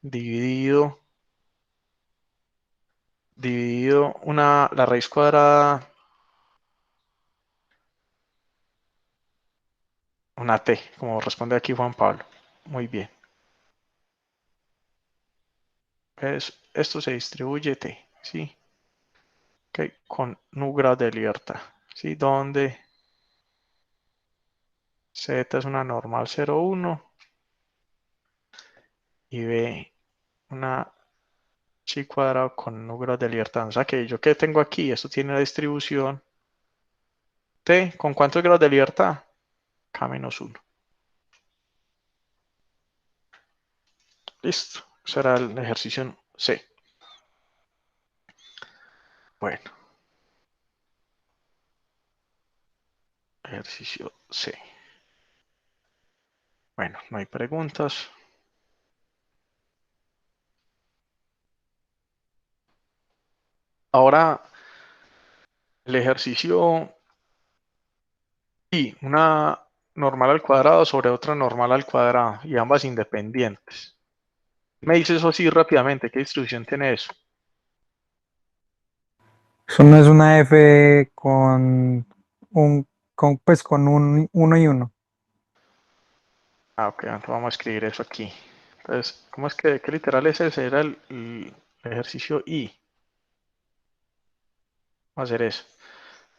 dividido la raíz cuadrada, una t, como responde aquí Juan Pablo. Muy bien. Esto se distribuye t, ¿sí? Okay, con nu grado de libertad, ¿sí? Donde z es una normal 0,1 y b una chi cuadrado con nu grado de libertad. O sea que yo que tengo aquí, esto tiene la distribución t, ¿con cuántos grados de libertad? K menos 1. Listo. Será el ejercicio C. Bueno, ejercicio C. Bueno, no hay preguntas. Ahora, el ejercicio y una normal al cuadrado sobre otra normal al cuadrado y ambas independientes. Me dice eso así rápidamente, ¿qué distribución tiene eso? Eso no es una F con un 1 y 1. Ah, ok, entonces vamos a escribir eso aquí. Entonces, ¿cómo es qué literal es ese? Era el ejercicio I. Vamos a hacer eso.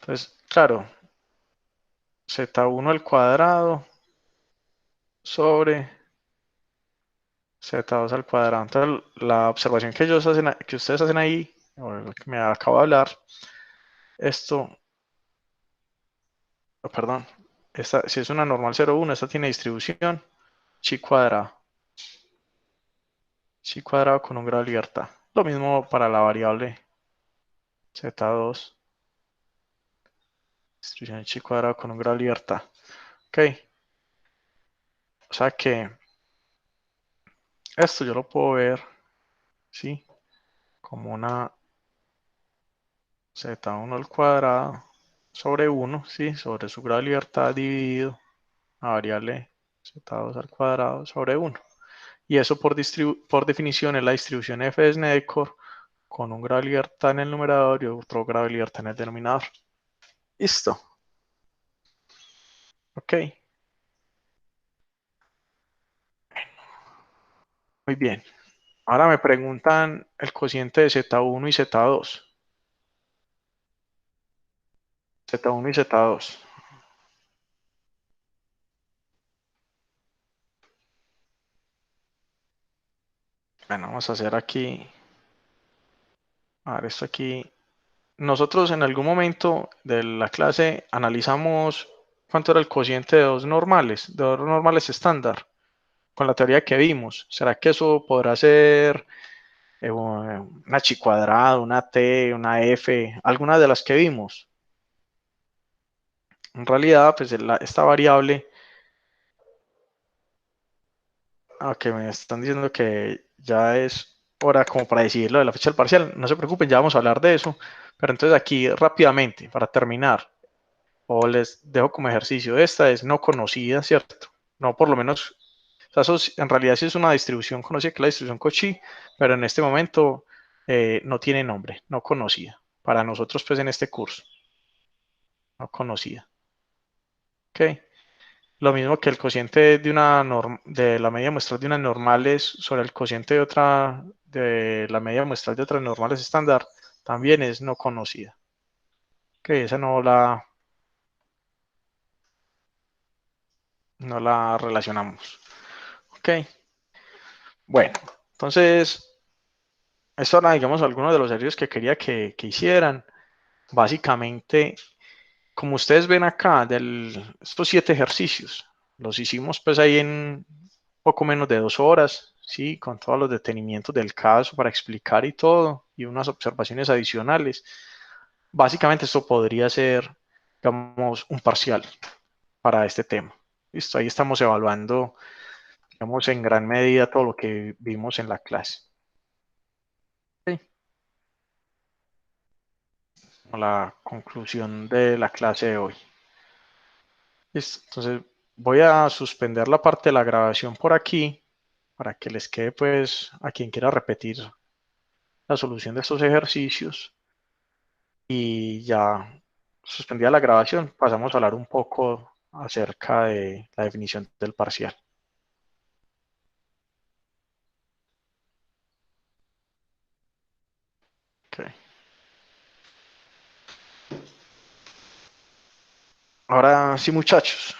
Entonces, claro, z1 al cuadrado sobre z2 al cuadrado. Entonces, la observación que ustedes hacen ahí, o lo que me acabo de hablar, esto, perdón, si es una normal 0,1, esta tiene distribución chi cuadrado. Chi cuadrado con un grado de libertad. Lo mismo para la variable z2. Distribución chi cuadrado con un grado de libertad. Ok. O sea que esto yo lo puedo ver, ¿sí? Como una z1 al cuadrado sobre 1, ¿sí? Sobre su grado de libertad dividido a variable z2 al cuadrado sobre 1. Y eso por definición es la distribución f de Snedekor con un grado de libertad en el numerador y otro grado de libertad en el denominador. Listo. Ok. Muy bien. Ahora me preguntan el cociente de z1 y z2. Z1 y Z2. Bueno, vamos a hacer aquí. A ver, esto aquí. Nosotros en algún momento de la clase analizamos ¿cuánto era el cociente de dos normales estándar? Con la teoría que vimos. ¿Será que eso podrá ser una chi cuadrada, una t, una f, alguna de las que vimos? En realidad, pues esta variable, aunque me están diciendo que ya es hora como para decidirlo de la fecha del parcial, no se preocupen, ya vamos a hablar de eso. Pero entonces aquí rápidamente, para terminar, o les dejo como ejercicio, esta es no conocida, ¿cierto? No, por lo menos, o sea, eso en realidad sí es una distribución conocida, que es la distribución Cauchy, pero en este momento no tiene nombre, no conocida. Para nosotros, pues en este curso, no conocida. ¿Ok? Lo mismo que el cociente de la media muestral de unas normales sobre el cociente de la media muestral de otras normales estándar, también es no conocida. Ok, esa no la relacionamos. Ok, bueno, entonces, esto era, digamos, algunos de los ejercicios que quería que hicieran. Básicamente, como ustedes ven acá, estos 7 ejercicios, los hicimos pues ahí en poco menos de 2 horas, ¿sí? Con todos los detenimientos del caso para explicar y todo, y unas observaciones adicionales. Básicamente esto podría ser, digamos, un parcial para este tema. Listo, ahí estamos evaluando, digamos, en gran medida todo lo que vimos en la clase. Ok. La conclusión de la clase de hoy. Listo, entonces voy a suspender la parte de la grabación por aquí para que les quede pues a quien quiera repetir la solución de estos ejercicios y ya suspendida la grabación pasamos a hablar un poco acerca de la definición del parcial. Okay. Ahora sí muchachos,